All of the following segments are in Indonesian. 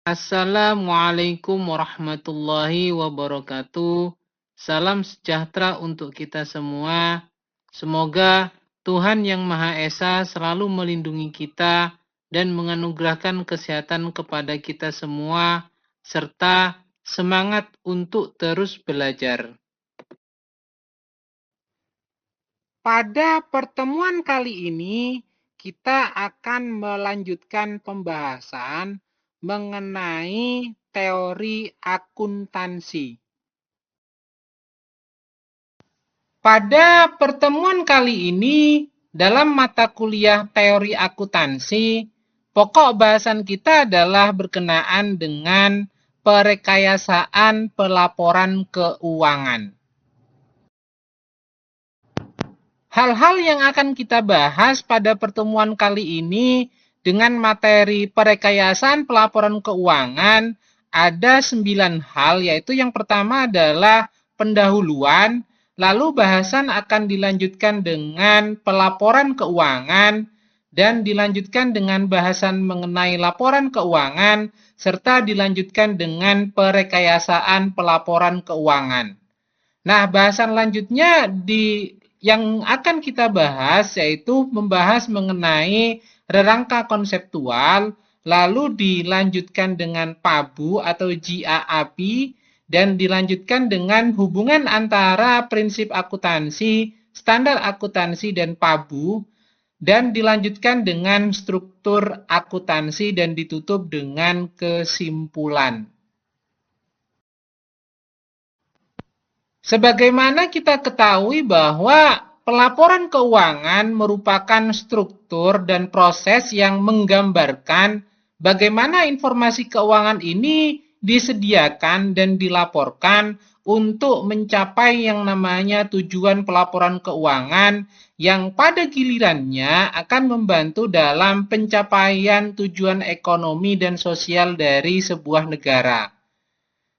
Assalamualaikum warahmatullahi wabarakatuh. Salam sejahtera untuk kita semua. Semoga Tuhan Yang Maha Esa selalu melindungi kita dan menganugerahkan kesehatan kepada kita semua, serta semangat untuk terus belajar. Pada pertemuan kali ini, kita akan melanjutkan pembahasan mengenai teori akuntansi. Pada pertemuan kali ini, dalam mata kuliah teori akuntansi, pokok bahasan kita adalah berkenaan dengan perekayasaan pelaporan keuangan. Hal-hal yang akan kita bahas pada pertemuan kali ini dengan materi perekayasaan pelaporan keuangan ada 9 hal, yaitu yang pertama adalah pendahuluan, lalu bahasan akan dilanjutkan dengan pelaporan keuangan, dan dilanjutkan dengan bahasan mengenai laporan keuangan, serta dilanjutkan dengan perekayasaan pelaporan keuangan. Nah, bahasan lanjutnya yang akan kita bahas yaitu membahas mengenai rangka konseptual, lalu dilanjutkan dengan PABU atau GAAP, dan dilanjutkan dengan hubungan antara prinsip akuntansi, standar akuntansi, dan PABU, dan dilanjutkan dengan struktur akuntansi dan ditutup dengan kesimpulan. Sebagaimana kita ketahui bahwa pelaporan keuangan merupakan struktur dan proses yang menggambarkan bagaimana informasi keuangan ini disediakan dan dilaporkan untuk mencapai yang namanya tujuan pelaporan keuangan yang pada gilirannya akan membantu dalam pencapaian tujuan ekonomi dan sosial dari sebuah negara.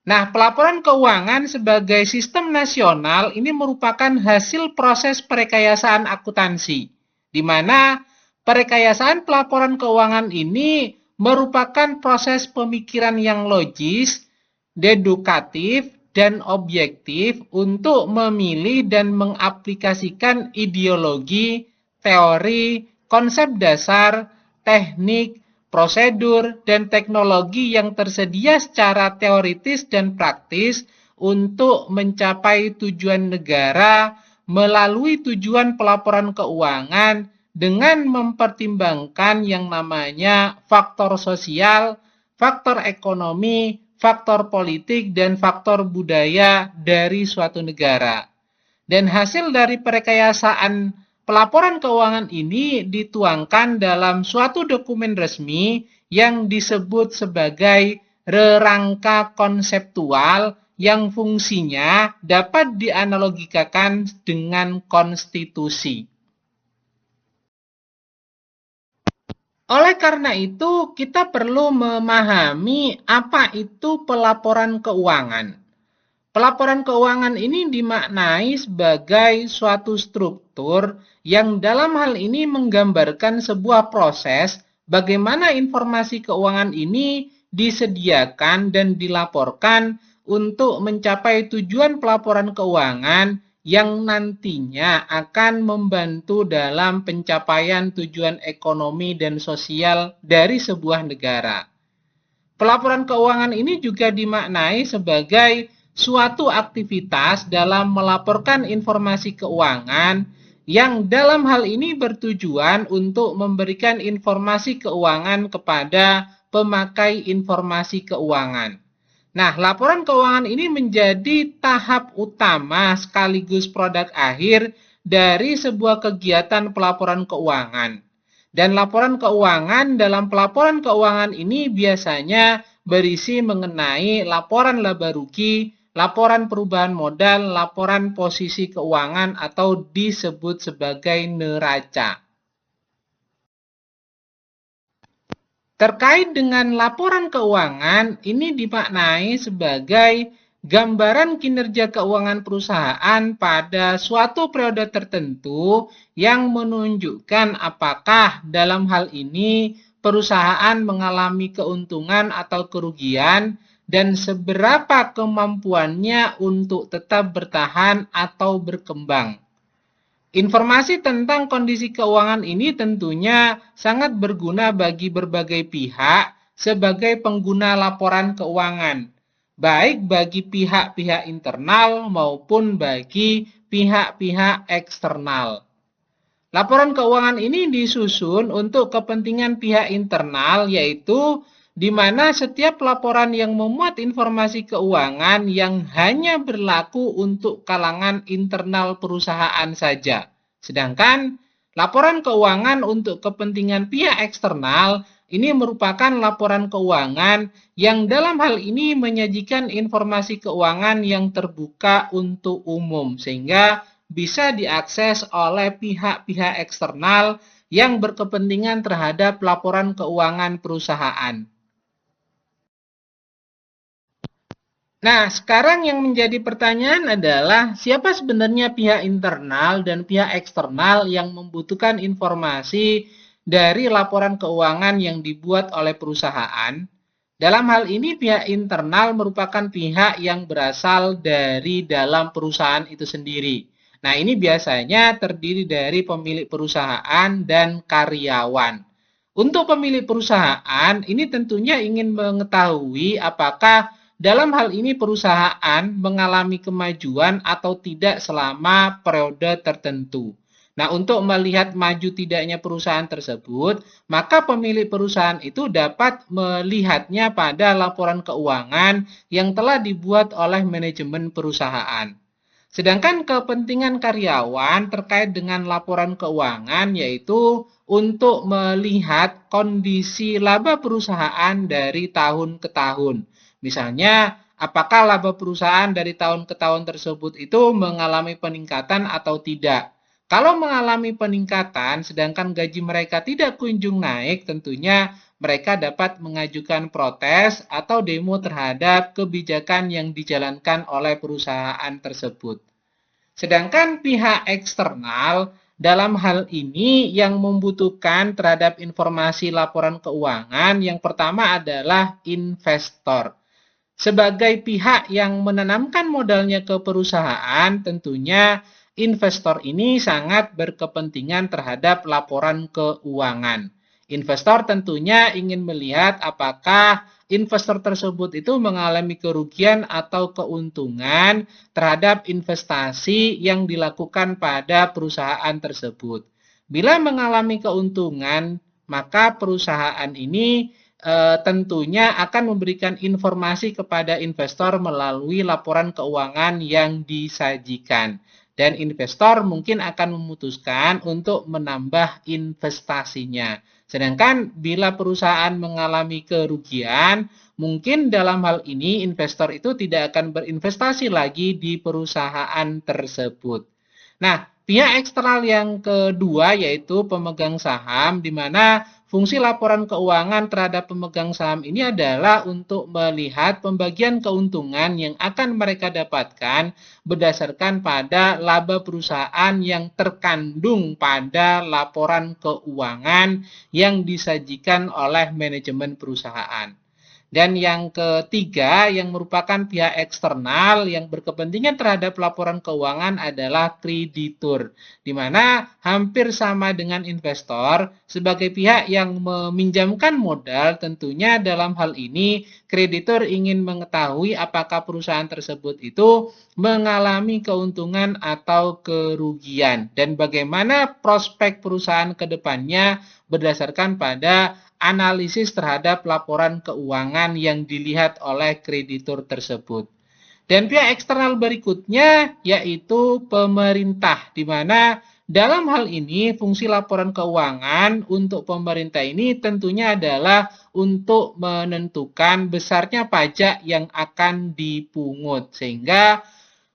Nah, pelaporan keuangan sebagai sistem nasional ini merupakan hasil proses perekayasaan akuntansi, di mana perekayasaan pelaporan keuangan ini merupakan proses pemikiran yang logis, dedukatif, dan objektif untuk memilih dan mengaplikasikan ideologi, teori, konsep dasar, teknik, prosedur, dan teknologi yang tersedia secara teoritis dan praktis untuk mencapai tujuan negara melalui tujuan pelaporan keuangan dengan mempertimbangkan yang namanya faktor sosial, faktor ekonomi, faktor politik, dan faktor budaya dari suatu negara. Dan hasil dari perekayasaan pelaporan keuangan ini dituangkan dalam suatu dokumen resmi yang disebut sebagai rangka konseptual yang fungsinya dapat dianalogikan dengan konstitusi. Oleh karena itu, kita perlu memahami apa itu pelaporan keuangan. Pelaporan keuangan ini dimaknai sebagai suatu struktur yang dalam hal ini menggambarkan sebuah proses bagaimana informasi keuangan ini disediakan dan dilaporkan untuk mencapai tujuan pelaporan keuangan yang nantinya akan membantu dalam pencapaian tujuan ekonomi dan sosial dari sebuah negara. Pelaporan keuangan ini juga dimaknai sebagai suatu aktivitas dalam melaporkan informasi keuangan yang dalam hal ini bertujuan untuk memberikan informasi keuangan kepada pemakai informasi keuangan. Nah, laporan keuangan ini menjadi tahap utama sekaligus produk akhir dari sebuah kegiatan pelaporan keuangan. Dan laporan keuangan dalam pelaporan keuangan ini biasanya berisi mengenai laporan laba rugi, laporan perubahan modal, laporan posisi keuangan atau disebut sebagai neraca. Terkait dengan laporan keuangan, ini dimaknai sebagai gambaran kinerja keuangan perusahaan pada suatu periode tertentu yang menunjukkan apakah dalam hal ini perusahaan mengalami keuntungan atau kerugian dan seberapa kemampuannya untuk tetap bertahan atau berkembang. Informasi tentang kondisi keuangan ini tentunya sangat berguna bagi berbagai pihak sebagai pengguna laporan keuangan, baik bagi pihak-pihak internal maupun bagi pihak-pihak eksternal. Laporan keuangan ini disusun untuk kepentingan pihak internal, yaitu di mana setiap laporan yang memuat informasi keuangan yang hanya berlaku untuk kalangan internal perusahaan saja. Sedangkan laporan keuangan untuk kepentingan pihak eksternal ini merupakan laporan keuangan yang dalam hal ini menyajikan informasi keuangan yang terbuka untuk umum, sehingga bisa diakses oleh pihak-pihak eksternal yang berkepentingan terhadap laporan keuangan perusahaan. Nah, sekarang yang menjadi pertanyaan adalah siapa sebenarnya pihak internal dan pihak eksternal yang membutuhkan informasi dari laporan keuangan yang dibuat oleh perusahaan? Dalam hal ini pihak internal merupakan pihak yang berasal dari dalam perusahaan itu sendiri. Nah, ini biasanya terdiri dari pemilik perusahaan dan karyawan. Untuk pemilik perusahaan, ini tentunya ingin mengetahui apakah dalam hal ini perusahaan mengalami kemajuan atau tidak selama periode tertentu. Nah, untuk melihat maju tidaknya perusahaan tersebut, maka pemilik perusahaan itu dapat melihatnya pada laporan keuangan yang telah dibuat oleh manajemen perusahaan. Sedangkan kepentingan karyawan terkait dengan laporan keuangan yaitu untuk melihat kondisi laba perusahaan dari tahun ke tahun. Misalnya, apakah laba perusahaan dari tahun ke tahun tersebut itu mengalami peningkatan atau tidak. Kalau mengalami peningkatan sedangkan gaji mereka tidak kunjung naik, tentunya mereka dapat mengajukan protes atau demo terhadap kebijakan yang dijalankan oleh perusahaan tersebut. Sedangkan pihak eksternal dalam hal ini yang membutuhkan terhadap informasi laporan keuangan yang pertama adalah investor. Sebagai pihak yang menanamkan modalnya ke perusahaan, tentunya investor ini sangat berkepentingan terhadap laporan keuangan. Investor tentunya ingin melihat apakah investor tersebut itu mengalami kerugian atau keuntungan terhadap investasi yang dilakukan pada perusahaan tersebut. Bila mengalami keuntungan, maka perusahaan ini tentunya akan memberikan informasi kepada investor melalui laporan keuangan yang disajikan. Dan investor mungkin akan memutuskan untuk menambah investasinya. Sedangkan bila perusahaan mengalami kerugian, mungkin dalam hal ini investor itu tidak akan berinvestasi lagi di perusahaan tersebut. Nah, pihak eksternal yang kedua yaitu pemegang saham, di mana fungsi laporan keuangan terhadap pemegang saham ini adalah untuk melihat pembagian keuntungan yang akan mereka dapatkan berdasarkan pada laba perusahaan yang terkandung pada laporan keuangan yang disajikan oleh manajemen perusahaan. Dan yang ketiga yang merupakan pihak eksternal yang berkepentingan terhadap laporan keuangan adalah kreditur, di mana hampir sama dengan investor sebagai pihak yang meminjamkan modal. Tentunya dalam hal ini kreditur ingin mengetahui apakah perusahaan tersebut itu mengalami keuntungan atau kerugian dan bagaimana prospek perusahaan ke depannya berdasarkan pada analisis terhadap laporan keuangan yang dilihat oleh kreditur tersebut. Dan pihak eksternal berikutnya yaitu pemerintah, di mana dalam hal ini fungsi laporan keuangan untuk pemerintah ini tentunya adalah untuk menentukan besarnya pajak yang akan dipungut, sehingga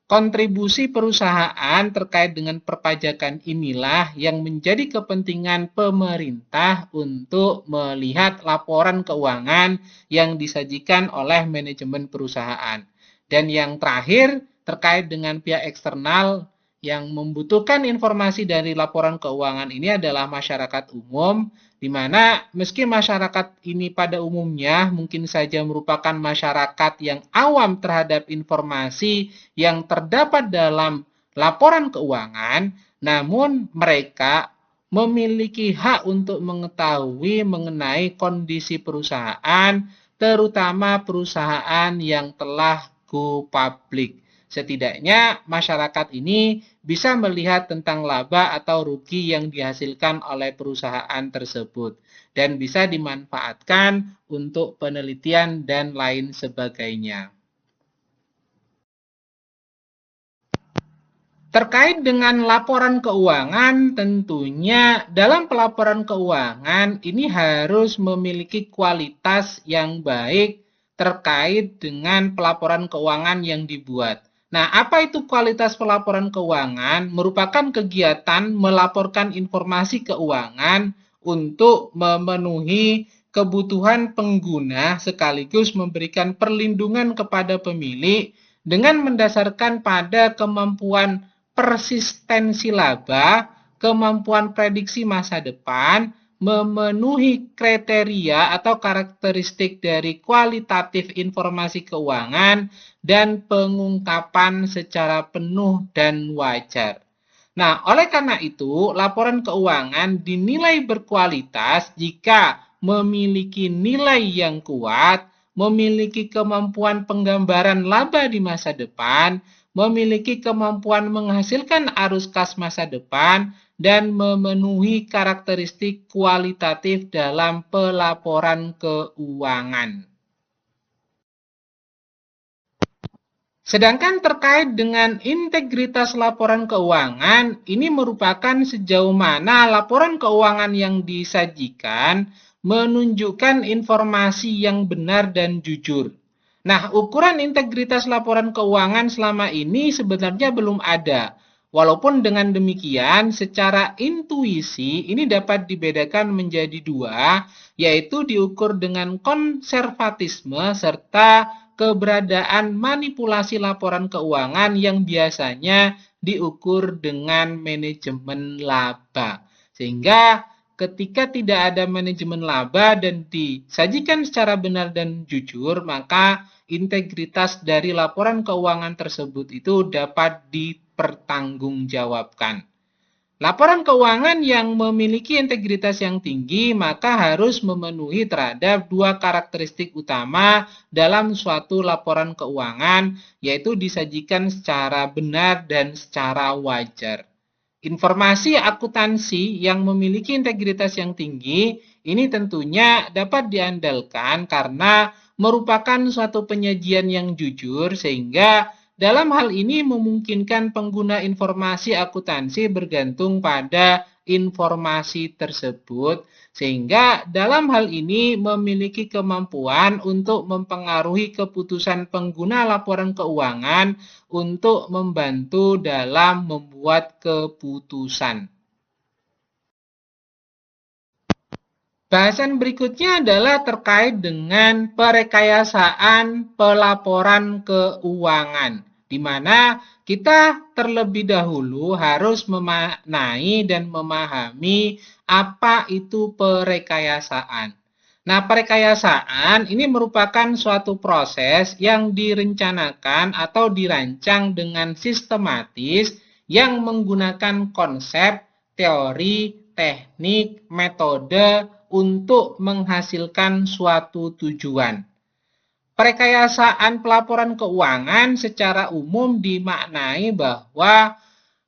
kontribusi perusahaan terkait dengan perpajakan inilah yang menjadi kepentingan pemerintah untuk melihat laporan keuangan yang disajikan oleh manajemen perusahaan. Dan yang terakhir terkait dengan pihak eksternal yang membutuhkan informasi dari laporan keuangan ini adalah masyarakat umum, di mana meski masyarakat ini pada umumnya mungkin saja merupakan masyarakat yang awam terhadap informasi yang terdapat dalam laporan keuangan, namun mereka memiliki hak untuk mengetahui mengenai kondisi perusahaan, terutama perusahaan yang telah go public. Setidaknya masyarakat ini bisa melihat tentang laba atau rugi yang dihasilkan oleh perusahaan tersebut dan bisa dimanfaatkan untuk penelitian dan lain sebagainya. Terkait dengan laporan keuangan, tentunya dalam pelaporan keuangan ini harus memiliki kualitas yang baik terkait dengan pelaporan keuangan yang dibuat. Nah, apa itu kualitas pelaporan keuangan? Merupakan kegiatan melaporkan informasi keuangan untuk memenuhi kebutuhan pengguna sekaligus memberikan perlindungan kepada pemilik dengan mendasarkan pada kemampuan persistensi laba, kemampuan prediksi masa depan, memenuhi kriteria atau karakteristik dari kualitatif informasi keuangan, dan pengungkapan secara penuh dan wajar. Nah, oleh karena itu, laporan keuangan dinilai berkualitas jika memiliki nilai yang kuat, memiliki kemampuan penggambaran laba di masa depan, memiliki kemampuan menghasilkan arus kas masa depan, dan memenuhi karakteristik kualitatif dalam pelaporan keuangan. Sedangkan terkait dengan integritas laporan keuangan, ini merupakan sejauh mana laporan keuangan yang disajikan menunjukkan informasi yang benar dan jujur. Nah, ukuran integritas laporan keuangan selama ini sebenarnya belum ada. Walaupun dengan demikian, secara intuisi ini dapat dibedakan menjadi dua, yaitu diukur dengan konservatisme serta keberadaan manipulasi laporan keuangan yang biasanya diukur dengan manajemen laba. Sehingga ketika tidak ada manajemen laba dan disajikan secara benar dan jujur, maka integritas dari laporan keuangan tersebut itu dapat dipertanggungjawabkan. Laporan keuangan yang memiliki integritas yang tinggi maka harus memenuhi terhadap dua karakteristik utama dalam suatu laporan keuangan, yaitu disajikan secara benar dan secara wajar. Informasi akuntansi yang memiliki integritas yang tinggi ini tentunya dapat diandalkan karena merupakan suatu penyajian yang jujur, sehingga dalam hal ini memungkinkan pengguna informasi akuntansi bergantung pada informasi tersebut, sehingga dalam hal ini memiliki kemampuan untuk mempengaruhi keputusan pengguna laporan keuangan untuk membantu dalam membuat keputusan. Bahasan berikutnya adalah terkait dengan perekayasaan pelaporan keuangan, di mana kita terlebih dahulu harus memaknai dan memahami apa itu perekayasaan. Nah, perekayasaan ini merupakan suatu proses yang direncanakan atau dirancang dengan sistematis yang menggunakan konsep, teori, teknik, metode untuk menghasilkan suatu tujuan. Perekayasaan pelaporan keuangan secara umum dimaknai bahwa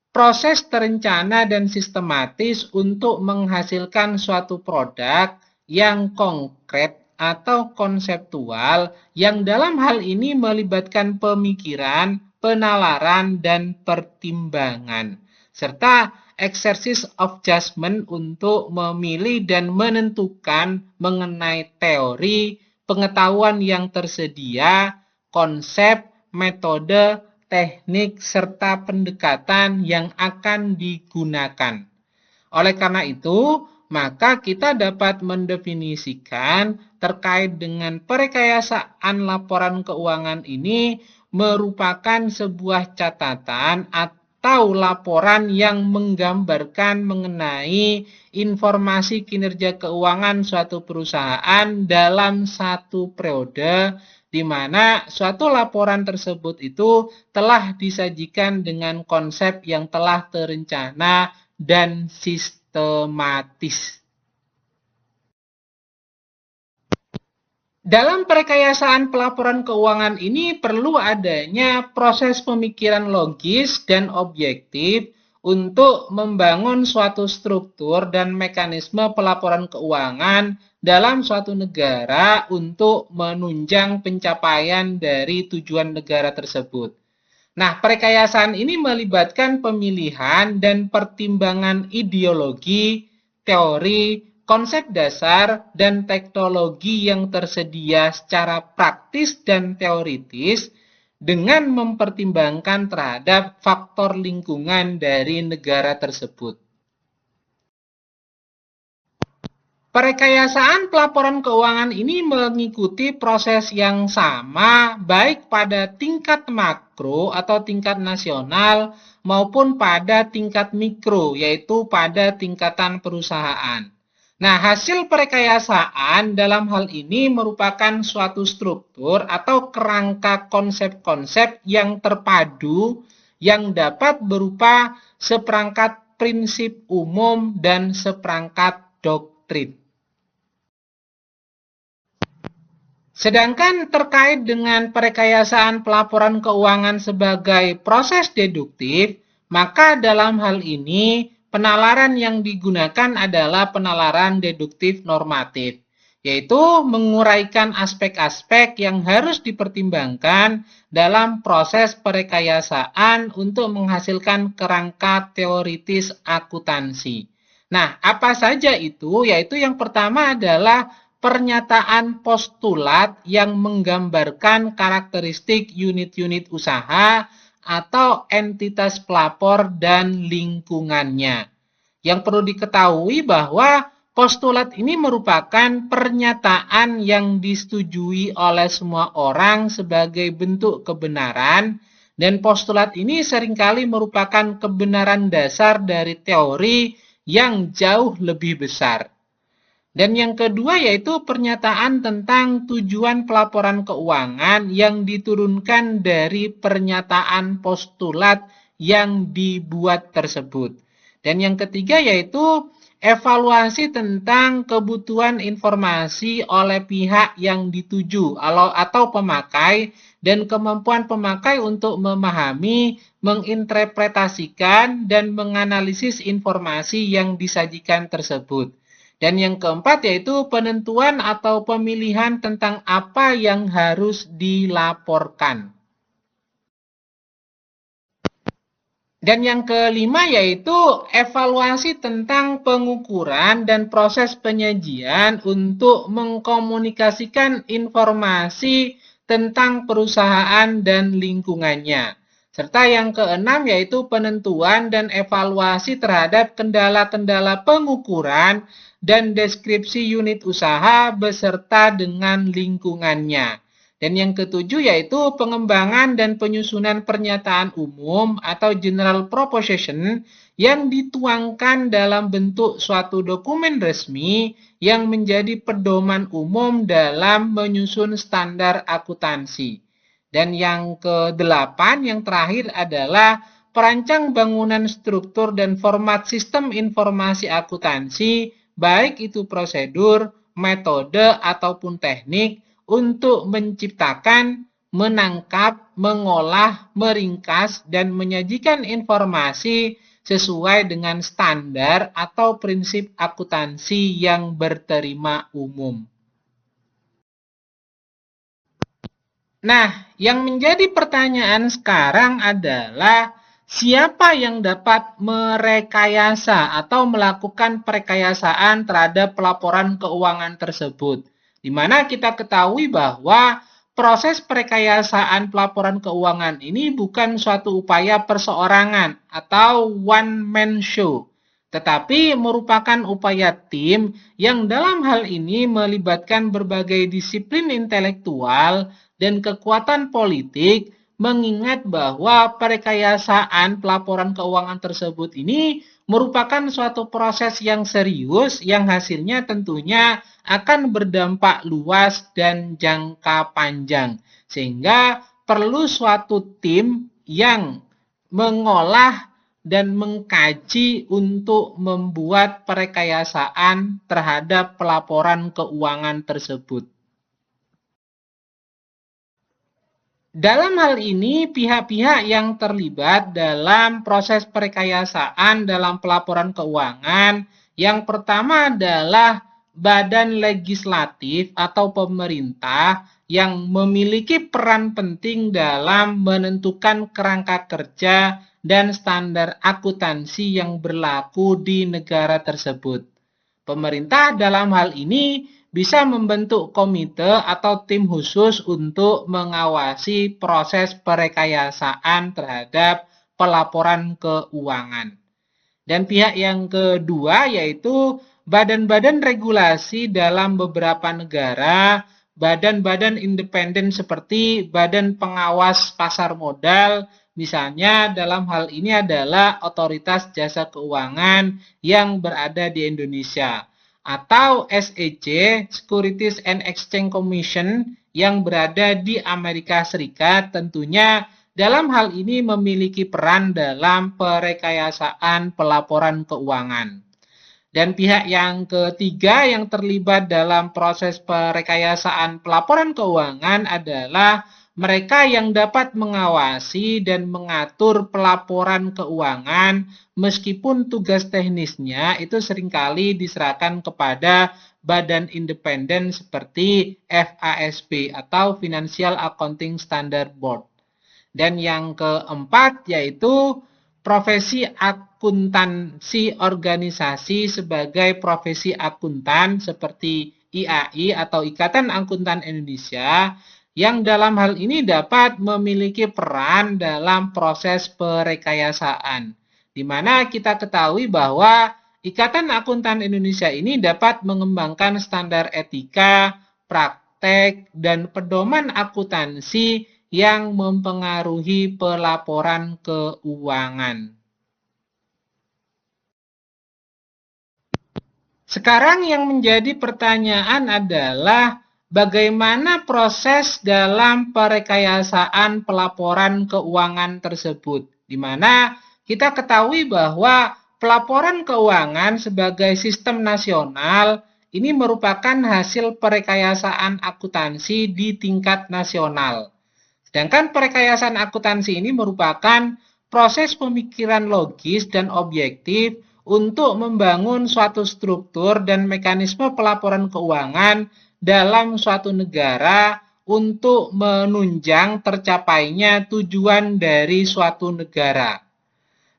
proses terencana dan sistematis untuk menghasilkan suatu produk yang konkret atau konseptual yang dalam hal ini melibatkan pemikiran, penalaran, dan pertimbangan, serta exercise of judgment untuk memilih dan menentukan mengenai teori, pengetahuan yang tersedia, konsep, metode, teknik, serta pendekatan yang akan digunakan. Oleh karena itu, maka kita dapat mendefinisikan terkait dengan perekayasaan laporan keuangan ini merupakan sebuah catatan atau atau laporan yang menggambarkan mengenai informasi kinerja keuangan suatu perusahaan dalam satu periode, di mana suatu laporan tersebut itu telah disajikan dengan konsep yang telah terencana dan sistematis. Dalam perekayasaan pelaporan keuangan ini perlu adanya proses pemikiran logis dan objektif untuk membangun suatu struktur dan mekanisme pelaporan keuangan dalam suatu negara untuk menunjang pencapaian dari tujuan negara tersebut. Nah, perekayasaan ini melibatkan pemilihan dan pertimbangan ideologi, teori, konsep dasar, dan teknologi yang tersedia secara praktis dan teoritis dengan mempertimbangkan terhadap faktor lingkungan dari negara tersebut. Perekayasaan pelaporan keuangan ini mengikuti proses yang sama baik pada tingkat makro atau tingkat nasional maupun pada tingkat mikro, yaitu pada tingkatan perusahaan. Nah, hasil perekayasaan dalam hal ini merupakan suatu struktur atau kerangka konsep-konsep yang terpadu yang dapat berupa seperangkat prinsip umum dan seperangkat doktrin. Sedangkan terkait dengan perekayasaan pelaporan keuangan sebagai proses deduktif, maka dalam hal ini penalaran yang digunakan adalah penalaran deduktif normatif, yaitu menguraikan aspek-aspek yang harus dipertimbangkan dalam proses perekayasaan untuk menghasilkan kerangka teoritis akuntansi. Nah, apa saja itu? Yaitu yang pertama adalah pernyataan postulat yang menggambarkan karakteristik unit-unit usaha atau entitas pelapor dan lingkungannya. Yang perlu diketahui bahwa postulat ini merupakan pernyataan yang disetujui oleh semua orang sebagai bentuk kebenaran, dan postulat ini seringkali merupakan kebenaran dasar dari teori yang jauh lebih besar. Dan yang kedua yaitu pernyataan tentang tujuan pelaporan keuangan yang diturunkan dari pernyataan postulat yang dibuat tersebut. Dan yang ketiga yaitu evaluasi tentang kebutuhan informasi oleh pihak yang dituju atau pemakai dan kemampuan pemakai untuk memahami, menginterpretasikan, dan menganalisis informasi yang disajikan tersebut. Dan yang keempat yaitu penentuan atau pemilihan tentang apa yang harus dilaporkan. Dan yang kelima yaitu evaluasi tentang pengukuran dan proses penyajian untuk mengkomunikasikan informasi tentang perusahaan dan lingkungannya. Serta yang keenam yaitu penentuan dan evaluasi terhadap kendala-kendala pengukuran dan deskripsi unit usaha beserta dengan lingkungannya. Dan yang ketujuh yaitu pengembangan dan penyusunan pernyataan umum atau general proposition yang dituangkan dalam bentuk suatu dokumen resmi yang menjadi pedoman umum dalam menyusun standar akuntansi. Dan yang kedelapan, yang terakhir adalah perancang bangunan struktur dan format sistem informasi akuntansi, baik itu prosedur, metode, ataupun teknik untuk menciptakan, menangkap, mengolah, meringkas, dan menyajikan informasi sesuai dengan standar atau prinsip akuntansi yang berterima umum. Nah, yang menjadi pertanyaan sekarang adalah siapa yang dapat merekayasa atau melakukan perekayasaan terhadap pelaporan keuangan tersebut? Di mana kita ketahui bahwa proses perekayasaan pelaporan keuangan ini bukan suatu upaya perseorangan atau one man show, tetapi merupakan upaya tim yang dalam hal ini melibatkan berbagai disiplin intelektual dan kekuatan politik mengingat bahwa perekayasaan pelaporan keuangan tersebut ini merupakan suatu proses yang serius yang hasilnya tentunya akan berdampak luas dan jangka panjang. Sehingga perlu suatu tim yang mengolah dan mengkaji untuk membuat perekayasaan terhadap pelaporan keuangan tersebut. Dalam hal ini, pihak-pihak yang terlibat dalam proses perekayasaan dalam pelaporan keuangan, yang pertama adalah badan legislatif atau pemerintah yang memiliki peran penting dalam menentukan kerangka kerja dan standar akuntansi yang berlaku di negara tersebut. Pemerintah dalam hal ini bisa membentuk komite atau tim khusus untuk mengawasi proses perekayasaan terhadap pelaporan keuangan. Dan pihak yang kedua yaitu badan-badan regulasi dalam beberapa negara, badan-badan independen seperti Badan Pengawas Pasar Modal, misalnya dalam hal ini adalah Otoritas Jasa Keuangan yang berada di Indonesia, atau SEC, Securities and Exchange Commission, yang berada di Amerika Serikat, tentunya dalam hal ini memiliki peran dalam perekayasaan pelaporan keuangan. Dan pihak yang ketiga yang terlibat dalam proses perekayasaan pelaporan keuangan adalah mereka yang dapat mengawasi dan mengatur pelaporan keuangan meskipun tugas teknisnya itu seringkali diserahkan kepada badan independen seperti FASB atau Financial Accounting Standard Board. Dan yang keempat yaitu profesi akuntansi organisasi sebagai profesi akuntan seperti IAI atau Ikatan Akuntan Indonesia, yang dalam hal ini dapat memiliki peran dalam proses perekayasaan, di mana kita ketahui bahwa Ikatan Akuntan Indonesia ini dapat mengembangkan standar etika, praktek, dan pedoman akuntansi yang mempengaruhi pelaporan keuangan. Sekarang yang menjadi pertanyaan adalah bagaimana proses dalam perekayasaan pelaporan keuangan tersebut, di mana kita ketahui bahwa pelaporan keuangan sebagai sistem nasional ini merupakan hasil perekayasaan akuntansi di tingkat nasional. Sedangkan perekayasaan akuntansi ini merupakan proses pemikiran logis dan objektif untuk membangun suatu struktur dan mekanisme pelaporan keuangan dalam suatu negara untuk menunjang tercapainya tujuan dari suatu negara.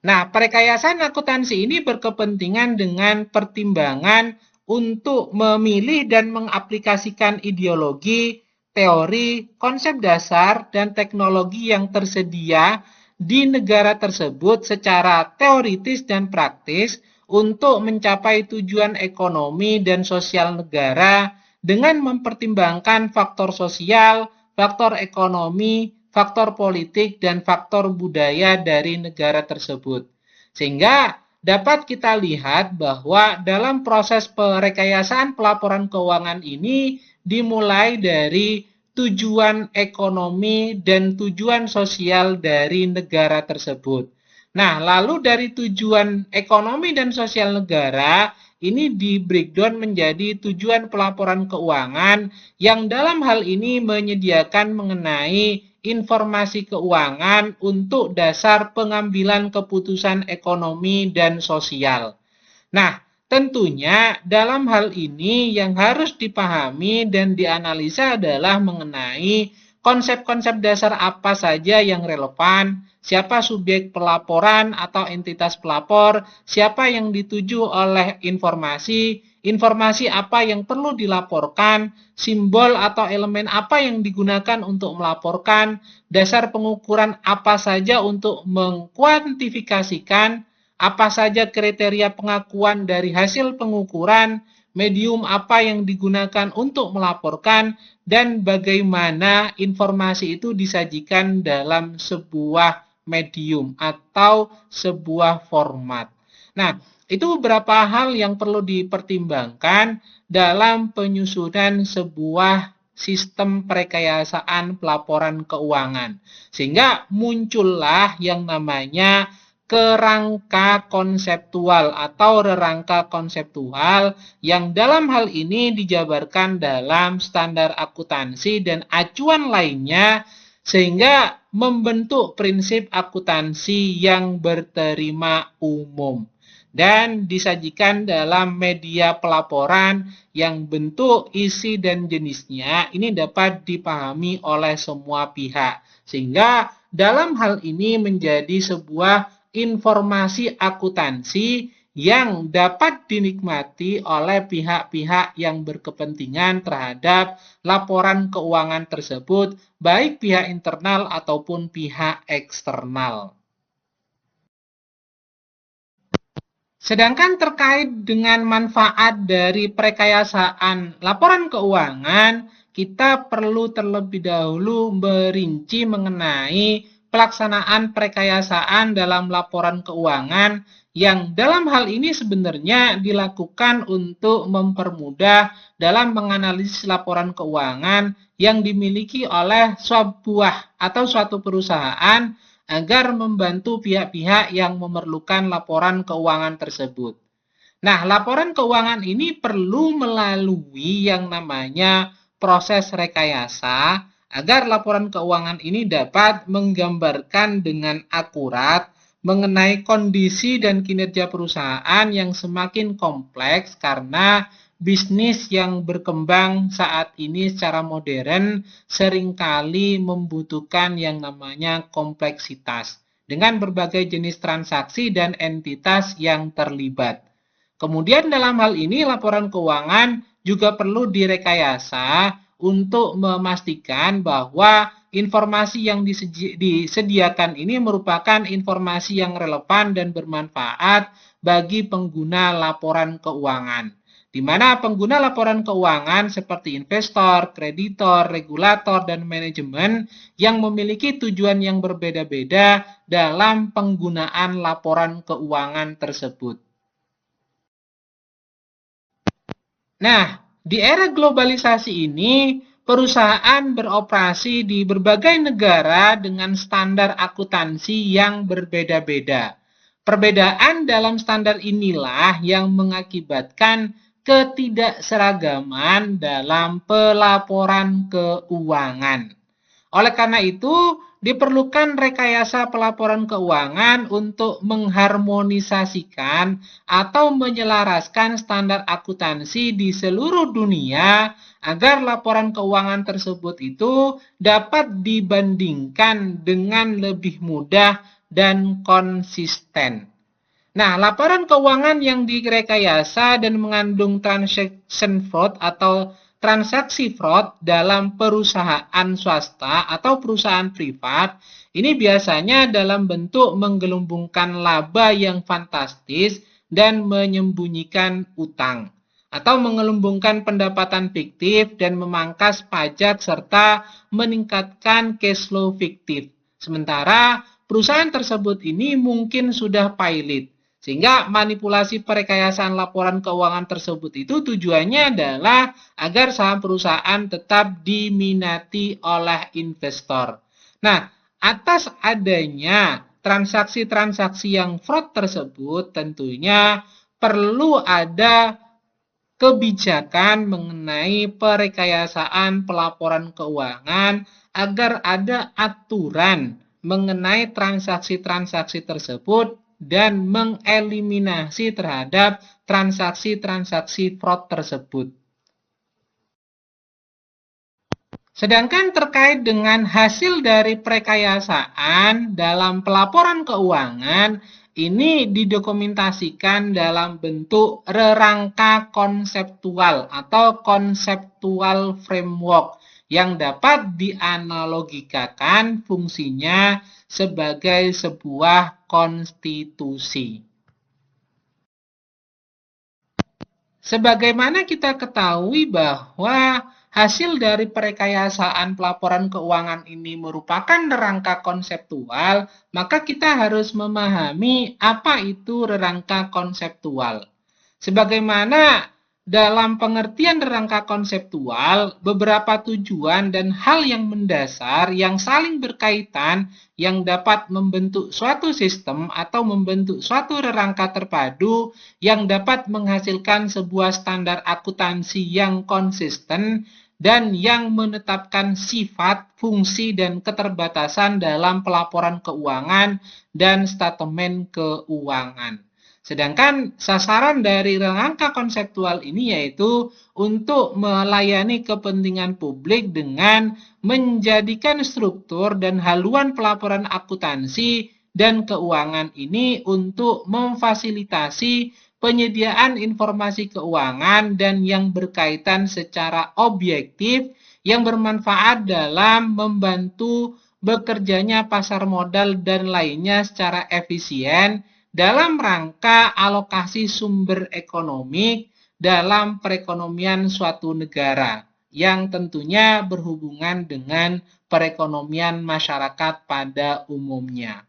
Nah, perekayasaan akuntansi ini berkepentingan dengan pertimbangan untuk memilih dan mengaplikasikan ideologi, teori, konsep dasar, dan teknologi yang tersedia di negara tersebut secara teoritis dan praktis untuk mencapai tujuan ekonomi dan sosial negara dengan mempertimbangkan faktor sosial, faktor ekonomi, faktor politik, dan faktor budaya dari negara tersebut. Sehingga dapat kita lihat bahwa dalam proses perekayasaan pelaporan keuangan ini dimulai dari tujuan ekonomi dan tujuan sosial dari negara tersebut. Nah, lalu dari tujuan ekonomi dan sosial negara ini di breakdown menjadi tujuan pelaporan keuangan yang dalam hal ini menyediakan mengenai informasi keuangan untuk dasar pengambilan keputusan ekonomi dan sosial. Nah, tentunya dalam hal ini yang harus dipahami dan dianalisa adalah mengenai konsep-konsep dasar apa saja yang relevan, siapa subjek pelaporan atau entitas pelapor, siapa yang dituju oleh informasi, informasi apa yang perlu dilaporkan, simbol atau elemen apa yang digunakan untuk melaporkan, dasar pengukuran apa saja untuk mengkuantifikasikan, apa saja kriteria pengakuan dari hasil pengukuran, medium apa yang digunakan untuk melaporkan, dan bagaimana informasi itu disajikan dalam sebuah medium atau sebuah format. Nah, itu beberapa hal yang perlu dipertimbangkan dalam penyusunan sebuah sistem perekayasaan pelaporan keuangan. Sehingga muncullah yang namanya kerangka konseptual atau rerangka konseptual yang dalam hal ini dijabarkan dalam standar akuntansi dan acuan lainnya sehingga membentuk prinsip akuntansi yang berterima umum dan disajikan dalam media pelaporan yang bentuk, isi, dan jenisnya ini dapat dipahami oleh semua pihak. Sehingga dalam hal ini menjadi sebuah informasi akuntansi yang dapat dinikmati oleh pihak-pihak yang berkepentingan terhadap laporan keuangan tersebut, baik pihak internal ataupun pihak eksternal. Sedangkan terkait dengan manfaat dari perekayasaan laporan keuangan, kita perlu terlebih dahulu merinci mengenai pelaksanaan perekayasaan dalam laporan keuangan yang dalam hal ini sebenarnya dilakukan untuk mempermudah dalam menganalisis laporan keuangan yang dimiliki oleh sebuah atau suatu perusahaan agar membantu pihak-pihak yang memerlukan laporan keuangan tersebut. Nah, laporan keuangan ini perlu melalui yang namanya proses rekayasa agar laporan keuangan ini dapat menggambarkan dengan akurat mengenai kondisi dan kinerja perusahaan yang semakin kompleks karena bisnis yang berkembang saat ini secara modern seringkali membutuhkan yang namanya kompleksitas dengan berbagai jenis transaksi dan entitas yang terlibat. Kemudian dalam hal ini laporan keuangan juga perlu direkayasa untuk memastikan bahwa informasi yang disediakan ini merupakan informasi yang relevan dan bermanfaat bagi pengguna laporan keuangan. Di mana pengguna laporan keuangan seperti investor, kreditor, regulator, dan manajemen yang memiliki tujuan yang berbeda-beda dalam penggunaan laporan keuangan tersebut. Nah, di era globalisasi ini, perusahaan beroperasi di berbagai negara dengan standar akuntansi yang berbeda-beda. Perbedaan dalam standar inilah yang mengakibatkan ketidakseragaman dalam pelaporan keuangan. Oleh karena itu, diperlukan rekayasa pelaporan keuangan untuk mengharmonisasikan atau menyelaraskan standar akuntansi di seluruh dunia agar laporan keuangan tersebut itu dapat dibandingkan dengan lebih mudah dan konsisten. Nah, laporan keuangan yang direkayasa dan mengandung transaction fraud atau transaksi fraud dalam perusahaan swasta atau perusahaan privat ini biasanya dalam bentuk menggelembungkan laba yang fantastis dan menyembunyikan utang atau menggelembungkan pendapatan fiktif dan memangkas pajak serta meningkatkan cash flow fiktif. Sementara perusahaan tersebut ini mungkin sudah pilot. Sehingga manipulasi perekayasaan laporan keuangan tersebut itu tujuannya adalah agar saham perusahaan tetap diminati oleh investor. Nah, atas adanya transaksi-transaksi yang fraud tersebut tentunya perlu ada kebijakan mengenai perekayasaan pelaporan keuangan agar ada aturan mengenai transaksi-transaksi tersebut dan mengeliminasi terhadap transaksi-transaksi fraud tersebut. Sedangkan terkait dengan hasil dari perekayasaan dalam pelaporan keuangan, ini didokumentasikan dalam bentuk rerangka konseptual atau konseptual framework yang dapat dianalogikakan fungsinya sebagai sebuah konstitusi. Sebagaimana kita ketahui bahwa hasil dari perekayasaan pelaporan keuangan ini merupakan rangka konseptual, maka kita harus memahami apa itu rangka konseptual. Sebagaimana dalam pengertian rangka konseptual, beberapa tujuan dan hal yang mendasar yang saling berkaitan yang dapat membentuk suatu sistem atau membentuk suatu rangka terpadu yang dapat menghasilkan sebuah standar akuntansi yang konsisten dan yang menetapkan sifat, fungsi, dan keterbatasan dalam pelaporan keuangan dan statemen keuangan. Sedangkan sasaran dari rangka konseptual ini yaitu untuk melayani kepentingan publik dengan menjadikan struktur dan haluan pelaporan akuntansi dan keuangan ini untuk memfasilitasi penyediaan informasi keuangan dan yang berkaitan secara objektif yang bermanfaat dalam membantu bekerjanya pasar modal dan lainnya secara efisien dalam rangka alokasi sumber ekonomi dalam perekonomian suatu negara yang tentunya berhubungan dengan perekonomian masyarakat pada umumnya.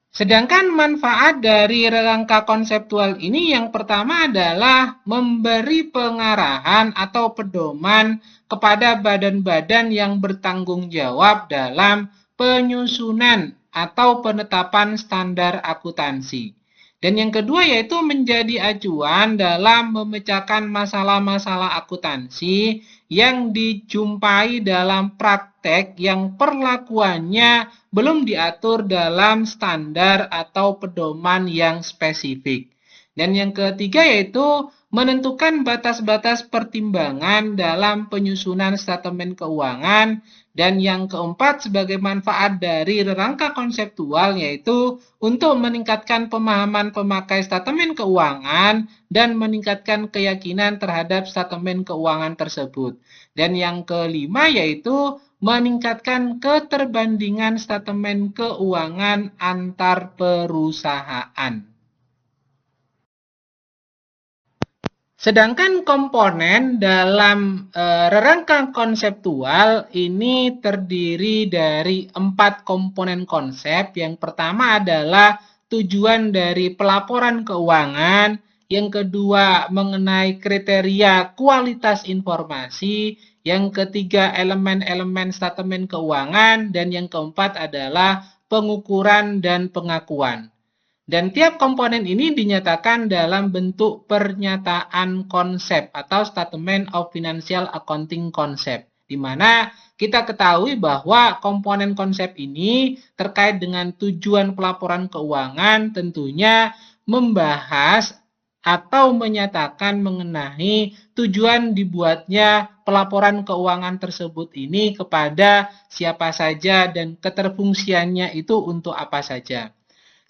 Sedangkan manfaat dari rangka konseptual ini yang pertama adalah memberi pengarahan atau pedoman kepada badan-badan yang bertanggung jawab dalam penyusunan atau penetapan standar akuntansi. Dan yang kedua yaitu menjadi acuan dalam memecahkan masalah-masalah akuntansi yang dijumpai dalam praktek yang perlakuannya belum diatur dalam standar atau pedoman yang spesifik. Dan yang ketiga yaitu menentukan batas-batas pertimbangan dalam penyusunan statemen keuangan. Dan yang keempat sebagai manfaat dari rangka konseptual yaitu untuk meningkatkan pemahaman pemakai statemen keuangan dan meningkatkan keyakinan terhadap statemen keuangan tersebut. Dan yang kelima yaitu meningkatkan keterbandingan statemen keuangan antar perusahaan. Sedangkan komponen dalam rangka konseptual ini terdiri dari 4 komponen konsep. Yang pertama adalah tujuan dari pelaporan keuangan, yang kedua mengenai kriteria kualitas informasi, yang ketiga elemen-elemen statemen keuangan, dan yang keempat adalah pengukuran dan pengakuan. Dan tiap komponen ini dinyatakan dalam bentuk pernyataan konsep atau Statement of Financial Accounting Concept, di mana kita ketahui bahwa komponen konsep ini terkait dengan tujuan pelaporan keuangan tentunya membahas atau menyatakan mengenai tujuan dibuatnya pelaporan keuangan tersebut ini kepada siapa saja dan keterfungsiannya itu untuk apa saja.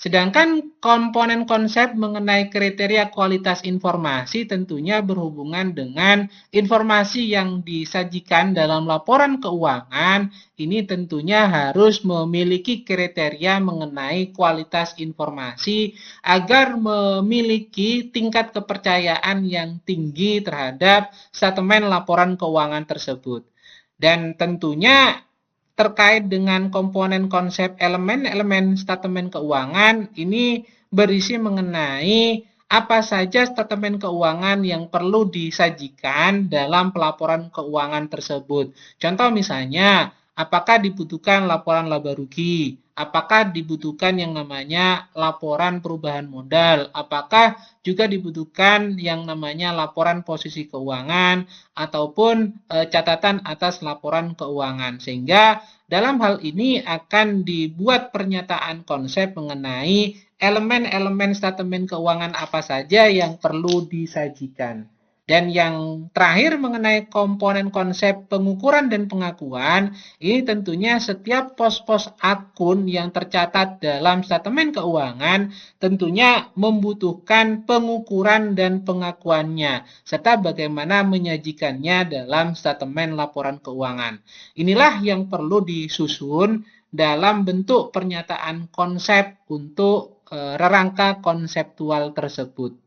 Sedangkan komponen konsep mengenai kriteria kualitas informasi tentunya berhubungan dengan informasi yang disajikan dalam laporan keuangan. Ini tentunya harus memiliki kriteria mengenai kualitas informasi agar memiliki tingkat kepercayaan yang tinggi terhadap statemen laporan keuangan tersebut. Dan tentunya terkait dengan komponen konsep elemen-elemen statemen keuangan ini berisi mengenai apa saja statemen keuangan yang perlu disajikan dalam pelaporan keuangan tersebut. Contoh misalnya, apakah dibutuhkan laporan laba rugi? Apakah dibutuhkan yang namanya laporan perubahan modal? Apakah juga dibutuhkan yang namanya laporan posisi keuangan ataupun catatan atas laporan keuangan? Sehingga dalam hal ini akan dibuat pernyataan konsep mengenai elemen-elemen statemen keuangan apa saja yang perlu disajikan. Dan yang terakhir mengenai komponen konsep pengukuran dan pengakuan, ini tentunya setiap pos-pos akun yang tercatat dalam statemen keuangan tentunya membutuhkan pengukuran dan pengakuannya, serta bagaimana menyajikannya dalam statemen laporan keuangan. Inilah yang perlu disusun dalam bentuk pernyataan konsep untuk rerangka konseptual tersebut.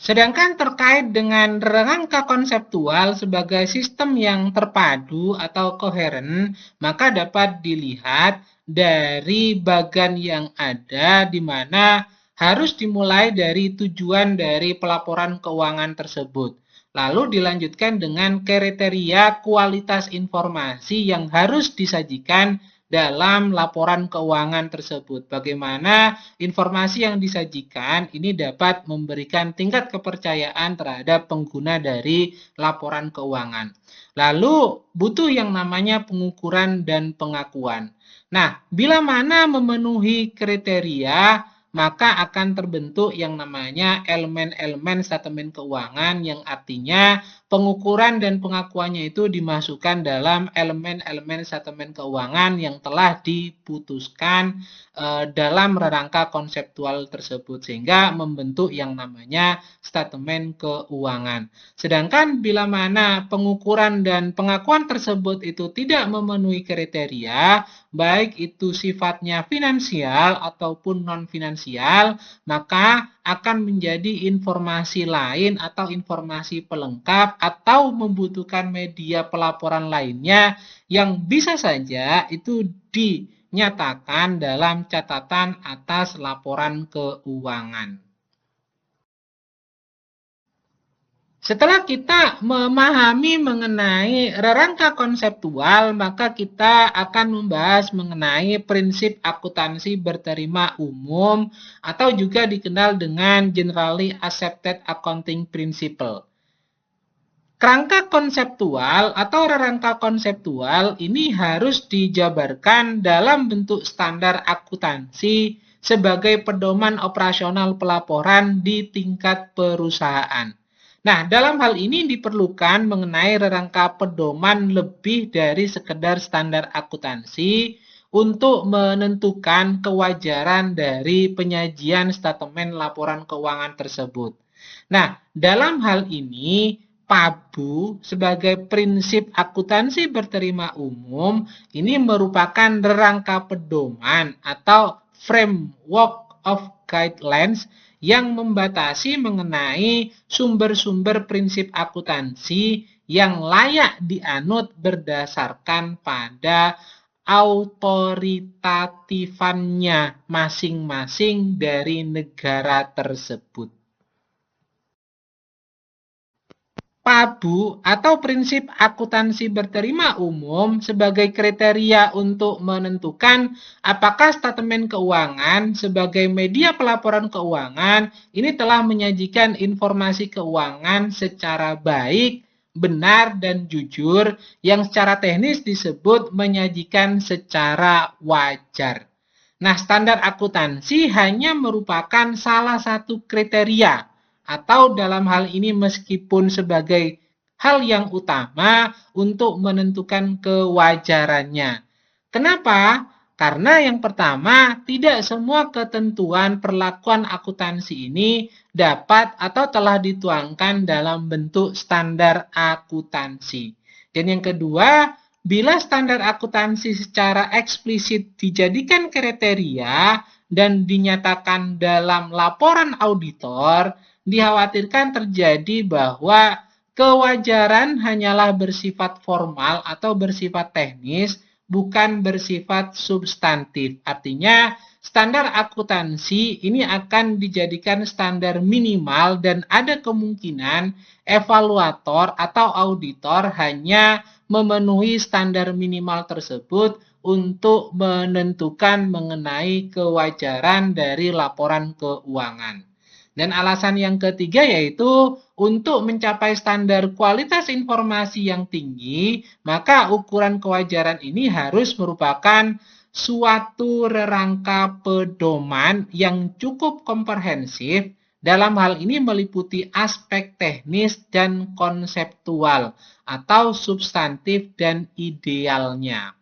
Sedangkan terkait dengan rangka konseptual sebagai sistem yang terpadu atau koheren, maka dapat dilihat dari bagan yang ada di mana harus dimulai dari tujuan dari pelaporan keuangan tersebut. Lalu dilanjutkan dengan kriteria kualitas informasi yang harus disajikan dalam laporan keuangan tersebut. Bagaimana informasi yang disajikan ini dapat memberikan tingkat kepercayaan terhadap pengguna dari laporan keuangan. Lalu butuh yang namanya pengukuran dan pengakuan. Nah, bila mana memenuhi kriteria, maka akan terbentuk yang namanya elemen-elemen statement keuangan yang artinya pengukuran dan pengakuannya itu dimasukkan dalam elemen-elemen statement keuangan yang telah diputuskan dalam rangka konseptual tersebut sehingga membentuk yang namanya statement keuangan. Sedangkan bila mana pengukuran dan pengakuan tersebut itu tidak memenuhi kriteria, baik itu sifatnya finansial ataupun non-finansial, maka akan menjadi informasi lain atau informasi pelengkap atau membutuhkan media pelaporan lainnya yang bisa saja itu dinyatakan dalam catatan atas laporan keuangan. Setelah kita memahami mengenai rangka konseptual, maka kita akan membahas mengenai prinsip akuntansi berterima umum atau juga dikenal dengan Generally Accepted Accounting Principle. Kerangka konseptual atau rangka konseptual ini harus dijabarkan dalam bentuk standar akuntansi sebagai pedoman operasional pelaporan di tingkat perusahaan. Nah, dalam hal ini diperlukan mengenai rangka pedoman lebih dari sekedar standar akuntansi untuk menentukan kewajaran dari penyajian statement laporan keuangan tersebut. Nah, dalam hal ini PABU sebagai prinsip akuntansi berterima umum ini merupakan rangka pedoman atau framework of guidelines yang membatasi mengenai sumber-sumber prinsip akuntansi yang layak dianut berdasarkan pada autoritatifannya masing-masing dari negara tersebut. PABU atau prinsip akuntansi berterima umum sebagai kriteria untuk menentukan apakah statement keuangan sebagai media pelaporan keuangan ini telah menyajikan informasi keuangan secara baik, benar, dan jujur yang secara teknis disebut menyajikan secara wajar. Nah, standar akuntansi hanya merupakan salah satu kriteria atau dalam hal ini meskipun sebagai hal yang utama untuk menentukan kewajarannya. Kenapa? Karena yang pertama, tidak semua ketentuan perlakuan akuntansi ini dapat atau telah dituangkan dalam bentuk standar akuntansi. Dan yang kedua, bila standar akuntansi secara eksplisit dijadikan kriteria dan dinyatakan dalam laporan auditor, dikhawatirkan terjadi bahwa kewajaran hanyalah bersifat formal atau bersifat teknis, bukan bersifat substantif. Artinya, standar akuntansi ini akan dijadikan standar minimal dan ada kemungkinan evaluator atau auditor hanya memenuhi standar minimal tersebut untuk menentukan mengenai kewajaran dari laporan keuangan. Dan alasan yang ketiga yaitu untuk mencapai standar kualitas informasi yang tinggi, maka ukuran kewajaran ini harus merupakan suatu rangka pedoman yang cukup komprehensif. Dalam hal ini meliputi aspek teknis dan konseptual atau substantif dan idealnya.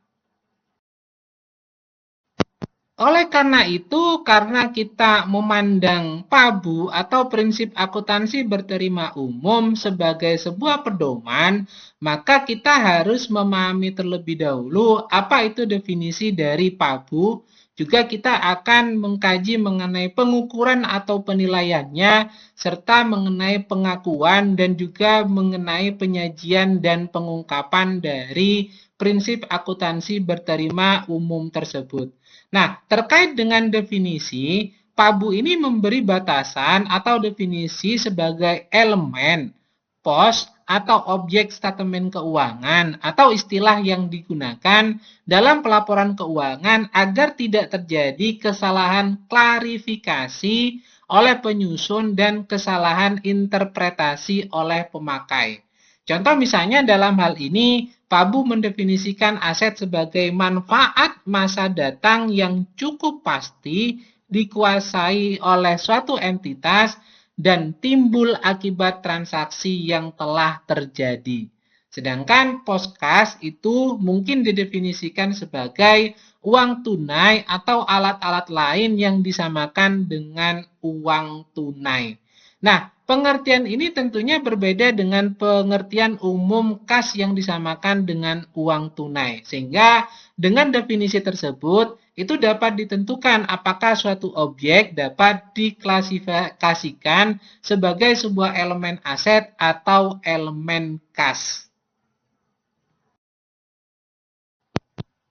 Oleh karena itu, karena kita memandang PABU atau prinsip akuntansi berterima umum sebagai sebuah pedoman, maka kita harus memahami terlebih dahulu apa itu definisi dari PABU. Juga kita akan mengkaji mengenai pengukuran atau penilaiannya, serta mengenai pengakuan dan juga mengenai penyajian dan pengungkapan dari prinsip akuntansi berterima umum tersebut. Nah, terkait dengan definisi, PABU ini memberi batasan atau definisi sebagai elemen, pos, atau objek statemen keuangan atau istilah yang digunakan dalam pelaporan keuangan agar tidak terjadi kesalahan klarifikasi oleh penyusun dan kesalahan interpretasi oleh pemakai. Contoh misalnya dalam hal ini, PABU mendefinisikan aset sebagai manfaat masa datang yang cukup pasti dikuasai oleh suatu entitas dan timbul akibat transaksi yang telah terjadi. Sedangkan poskas itu mungkin didefinisikan sebagai uang tunai atau alat-alat lain yang disamakan dengan uang tunai. Nah, pengertian ini tentunya berbeda dengan pengertian umum kas yang disamakan dengan uang tunai. Sehingga dengan definisi tersebut, itu dapat ditentukan apakah suatu objek dapat diklasifikasikan sebagai sebuah elemen aset atau elemen kas.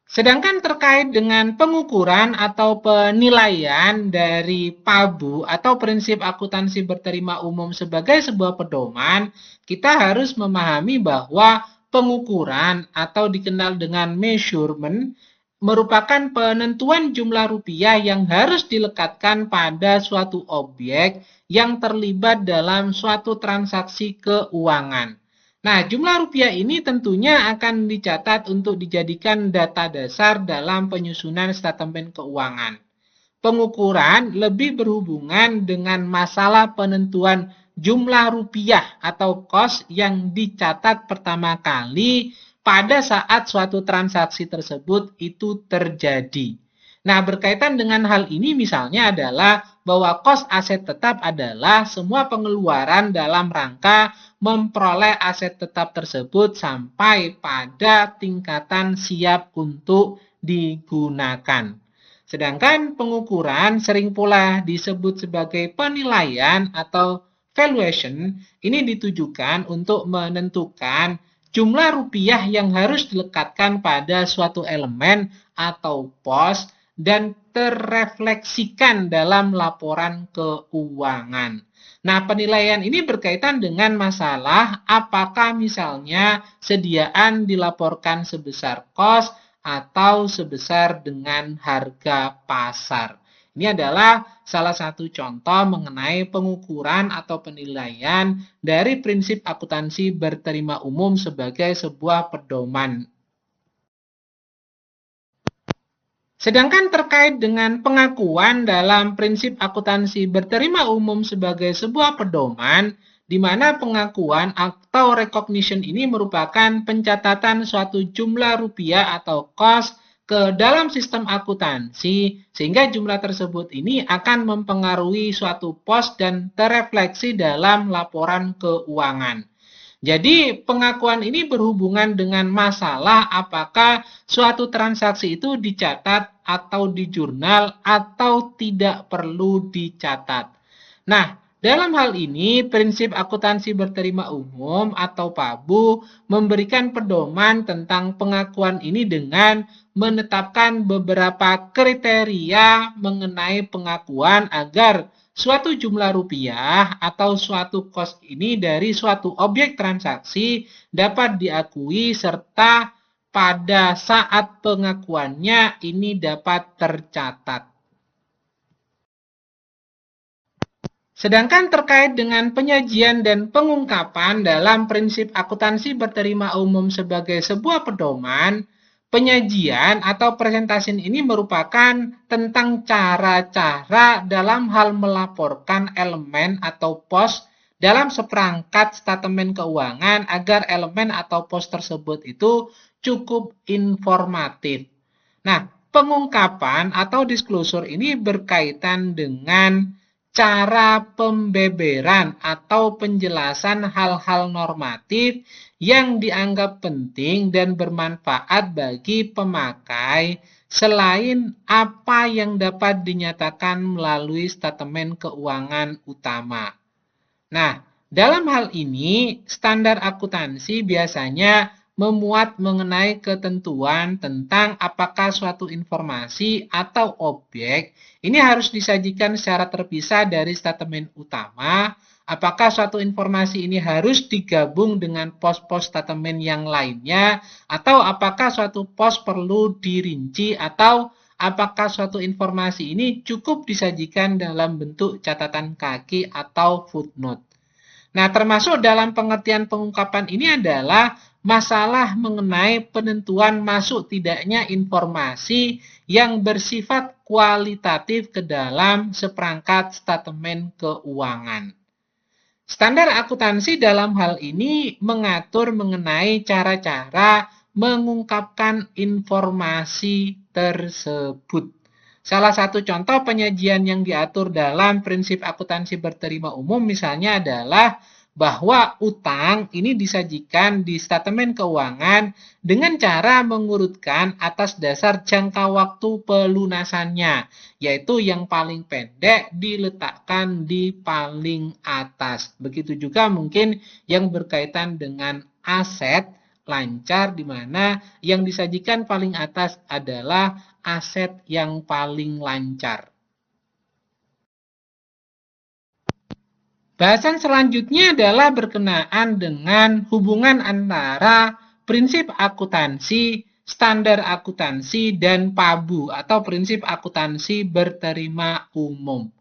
Sedangkan terkait dengan pengukuran atau penilaian dari PABU atau prinsip akuntansi berterima umum sebagai sebuah pedoman, kita harus memahami bahwa pengukuran atau dikenal dengan measurement merupakan penentuan jumlah rupiah yang harus dilekatkan pada suatu objek yang terlibat dalam suatu transaksi keuangan. Nah, jumlah rupiah ini tentunya akan dicatat untuk dijadikan data dasar dalam penyusunan statemen keuangan. Pengukuran lebih berhubungan dengan masalah penentuan jumlah rupiah atau cost yang dicatat pertama kali pada saat suatu transaksi tersebut itu terjadi. Nah, berkaitan dengan hal ini misalnya adalah bahwa kos aset tetap adalah semua pengeluaran dalam rangka memperoleh aset tetap tersebut sampai pada tingkatan siap untuk digunakan. Sedangkan pengukuran sering pula disebut sebagai penilaian atau valuation, ini ditujukan untuk menentukan jumlah rupiah yang harus dilekatkan pada suatu elemen atau pos dan terrefleksikan dalam laporan keuangan. Nah, penilaian ini berkaitan dengan masalah apakah misalnya sediaan dilaporkan sebesar kos atau sebesar dengan harga pasar. Ini adalah salah satu contoh mengenai pengukuran atau penilaian dari prinsip akuntansi berterima umum sebagai sebuah pedoman. Sedangkan terkait dengan pengakuan dalam prinsip akuntansi berterima umum sebagai sebuah pedoman, di mana pengakuan atau recognition ini merupakan pencatatan suatu jumlah rupiah atau cost ke dalam sistem akuntansi, sehingga jumlah tersebut ini akan mempengaruhi suatu pos dan terrefleksi dalam laporan keuangan. Jadi pengakuan ini berhubungan dengan masalah apakah suatu transaksi itu dicatat atau di jurnal atau tidak perlu dicatat. Nah, dalam hal ini prinsip akuntansi berterima umum atau PABU memberikan pedoman tentang pengakuan ini dengan menetapkan beberapa kriteria mengenai pengakuan agar suatu jumlah rupiah atau suatu kos ini dari suatu objek transaksi dapat diakui serta pada saat pengakuannya ini dapat tercatat. Sedangkan terkait dengan penyajian dan pengungkapan dalam prinsip akuntansi berterima umum sebagai sebuah pedoman, penyajian atau presentasi ini merupakan tentang cara-cara dalam hal melaporkan elemen atau pos dalam seperangkat statemen keuangan agar elemen atau pos tersebut itu cukup informatif. Nah, pengungkapan atau disclosure ini berkaitan dengan cara pembeberan atau penjelasan hal-hal normatif yang dianggap penting dan bermanfaat bagi pemakai selain apa yang dapat dinyatakan melalui statement keuangan utama. Nah, dalam hal ini, standar akuntansi biasanya memuat mengenai ketentuan tentang apakah suatu informasi atau objek ini harus disajikan secara terpisah dari statement utama, apakah suatu informasi ini harus digabung dengan pos-pos statement yang lainnya, atau apakah suatu pos perlu dirinci, atau apakah suatu informasi ini cukup disajikan dalam bentuk catatan kaki atau footnote. Nah, termasuk dalam pengertian pengungkapan ini adalah masalah mengenai penentuan masuk tidaknya informasi yang bersifat kualitatif ke dalam seperangkat statement keuangan. Standar akuntansi dalam hal ini mengatur mengenai cara-cara mengungkapkan informasi tersebut. Salah satu contoh penyajian yang diatur dalam prinsip akuntansi berterima umum misalnya adalah bahwa utang ini disajikan di statement keuangan dengan cara mengurutkan atas dasar jangka waktu pelunasannya, yaitu yang paling pendek diletakkan di paling atas. Begitu juga mungkin yang berkaitan dengan aset lancar, di mana yang disajikan paling atas adalah aset yang paling lancar. Bahasan selanjutnya adalah berkenaan dengan hubungan antara prinsip akuntansi, standar akuntansi, dan PABU atau prinsip akuntansi berterima umum.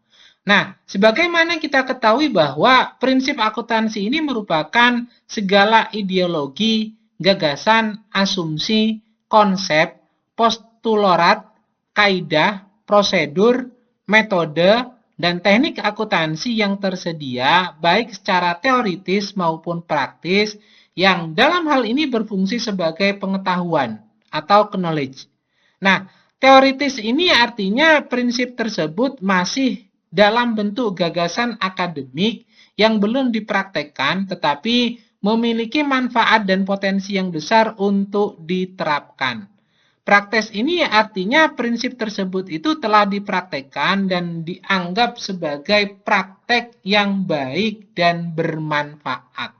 Nah, sebagaimana kita ketahui bahwa prinsip akuntansi ini merupakan segala ideologi, gagasan, asumsi, konsep, postulat, kaidah, prosedur, metode, dan teknik akuntansi yang tersedia baik secara teoritis maupun praktis yang dalam hal ini berfungsi sebagai pengetahuan atau knowledge. Nah, teoritis ini artinya prinsip tersebut masih dalam bentuk gagasan akademik yang belum dipraktekkan tetapi memiliki manfaat dan potensi yang besar untuk diterapkan. Praktis ini artinya prinsip tersebut itu telah dipraktekkan dan dianggap sebagai praktek yang baik dan bermanfaat.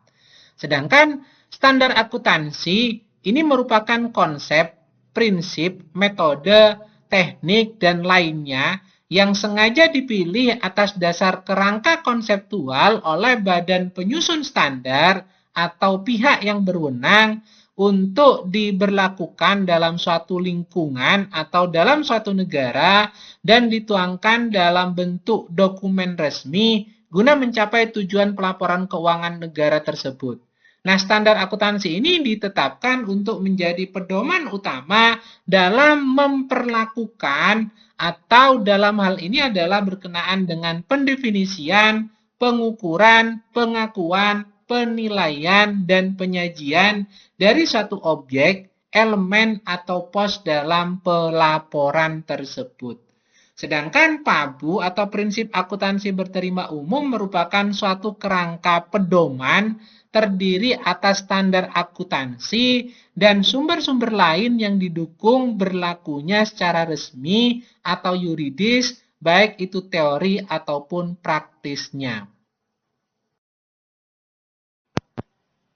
Sedangkan standar akuntansi ini merupakan konsep, prinsip, metode, teknik, dan lainnya yang sengaja dipilih atas dasar kerangka konseptual oleh badan penyusun standar atau pihak yang berwenang untuk diberlakukan dalam suatu lingkungan atau dalam suatu negara dan dituangkan dalam bentuk dokumen resmi guna mencapai tujuan pelaporan keuangan negara tersebut. Nah, standar akuntansi ini ditetapkan untuk menjadi pedoman utama dalam memperlakukan atau dalam hal ini adalah berkenaan dengan pendefinisian, pengukuran, pengakuan, penilaian, dan penyajian dari suatu objek, elemen, atau pos dalam pelaporan tersebut. Sedangkan PABU atau prinsip akuntansi berterima umum merupakan suatu kerangka pedoman terdiri atas standar akuntansi dan sumber-sumber lain yang didukung berlakunya secara resmi atau yuridis, baik itu teori ataupun praktisnya.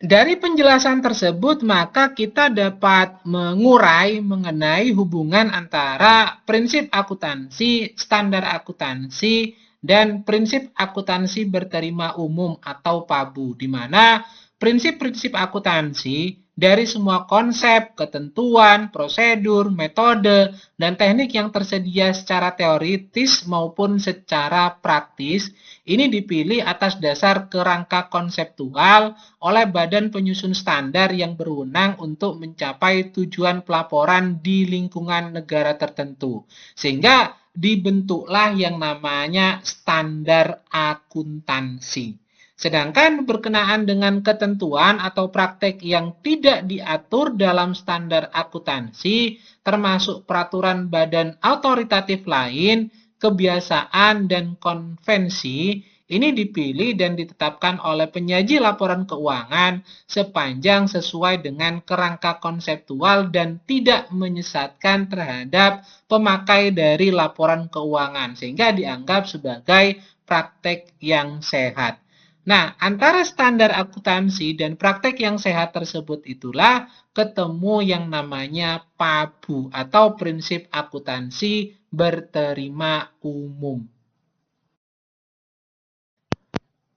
Dari penjelasan tersebut, maka kita dapat mengurai mengenai hubungan antara prinsip akuntansi, standar akuntansi, dan prinsip akuntansi berterima umum atau PABU, di mana prinsip-prinsip akuntansi dari semua konsep, ketentuan, prosedur, metode, dan teknik yang tersedia secara teoritis maupun secara praktis ini dipilih atas dasar kerangka konseptual oleh badan penyusun standar yang berwenang untuk mencapai tujuan pelaporan di lingkungan negara tertentu. Sehingga dibentuklah yang namanya standar akuntansi. Sedangkan berkenaan dengan ketentuan atau praktek yang tidak diatur dalam standar akuntansi, termasuk peraturan badan otoritatif lain, kebiasaan, dan konvensi, ini dipilih dan ditetapkan oleh penyaji laporan keuangan sepanjang sesuai dengan kerangka konseptual dan tidak menyesatkan terhadap pemakai dari laporan keuangan, sehingga dianggap sebagai praktek yang sehat. Nah, antara standar akuntansi dan praktek yang sehat tersebut itulah ketemu yang namanya PABU atau prinsip akuntansi berterima umum.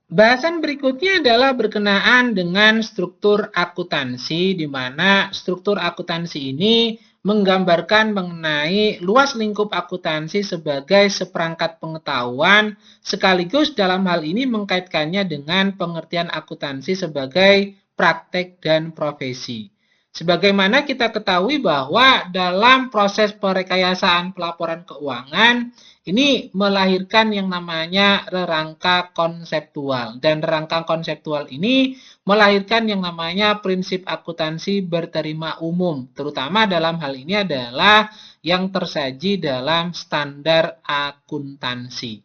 Bahasan berikutnya adalah berkenaan dengan struktur akuntansi, di mana struktur akuntansi ini menggambarkan mengenai luas lingkup akuntansi sebagai seperangkat pengetahuan, sekaligus dalam hal ini mengkaitkannya dengan pengertian akuntansi sebagai praktek dan profesi. Sebagaimana kita ketahui bahwa dalam proses perekayasaan pelaporan keuangan, ini melahirkan yang namanya rangka konseptual. Dan rangka konseptual ini melahirkan yang namanya prinsip akuntansi berterima umum. Terutama dalam hal ini adalah yang tersaji dalam standar akuntansi.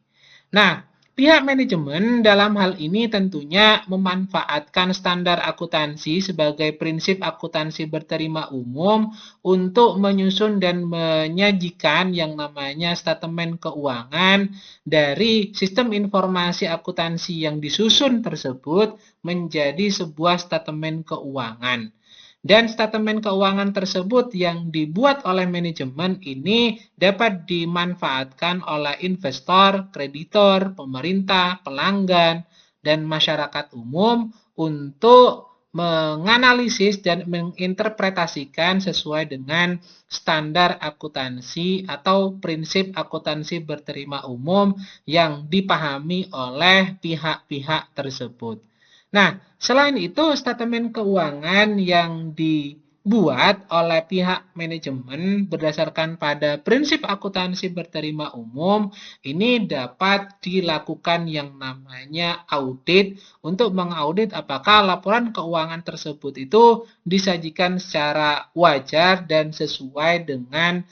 Nah, pihak manajemen dalam hal ini tentunya memanfaatkan standar akuntansi sebagai prinsip akuntansi berterima umum untuk menyusun dan menyajikan yang namanya statement keuangan dari sistem informasi akuntansi yang disusun tersebut menjadi sebuah statement keuangan. Dan statement keuangan tersebut yang dibuat oleh manajemen ini dapat dimanfaatkan oleh investor, kreditor, pemerintah, pelanggan, dan masyarakat umum untuk menganalisis dan menginterpretasikan sesuai dengan standar akuntansi atau prinsip akuntansi berterima umum yang dipahami oleh pihak-pihak tersebut. Nah, selain itu, statement keuangan yang dibuat oleh pihak manajemen berdasarkan pada prinsip akuntansi berterima umum ini dapat dilakukan yang namanya audit untuk mengaudit apakah laporan keuangan tersebut itu disajikan secara wajar dan sesuai dengan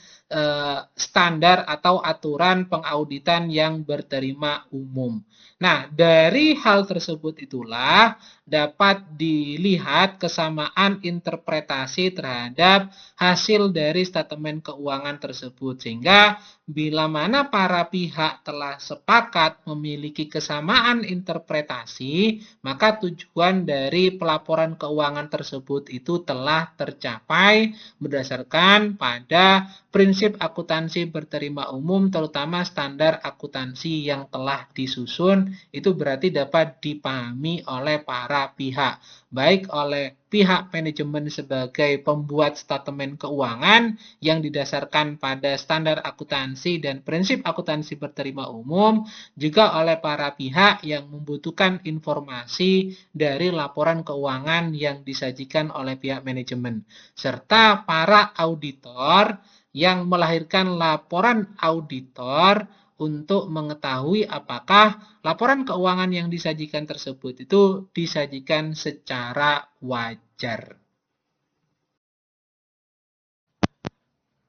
standar atau aturan pengauditan yang berterima umum. Nah, dari hal tersebut itulah dapat dilihat kesamaan interpretasi terhadap hasil dari statement keuangan tersebut. Sehingga bila mana para pihak telah sepakat memiliki kesamaan interpretasi, maka tujuan dari pelaporan keuangan tersebut itu telah tercapai berdasarkan pada prinsip akuntansi berterima umum, terutama standar akuntansi yang telah disusun, itu berarti dapat dipahami oleh para pihak, baik oleh pihak manajemen sebagai pembuat statement keuangan yang didasarkan pada standar akuntansi dan prinsip akuntansi berterima umum, juga oleh para pihak yang membutuhkan informasi dari laporan keuangan yang disajikan oleh pihak manajemen, serta para auditor yang melahirkan laporan auditor untuk mengetahui apakah laporan keuangan yang disajikan tersebut itu disajikan secara wajar.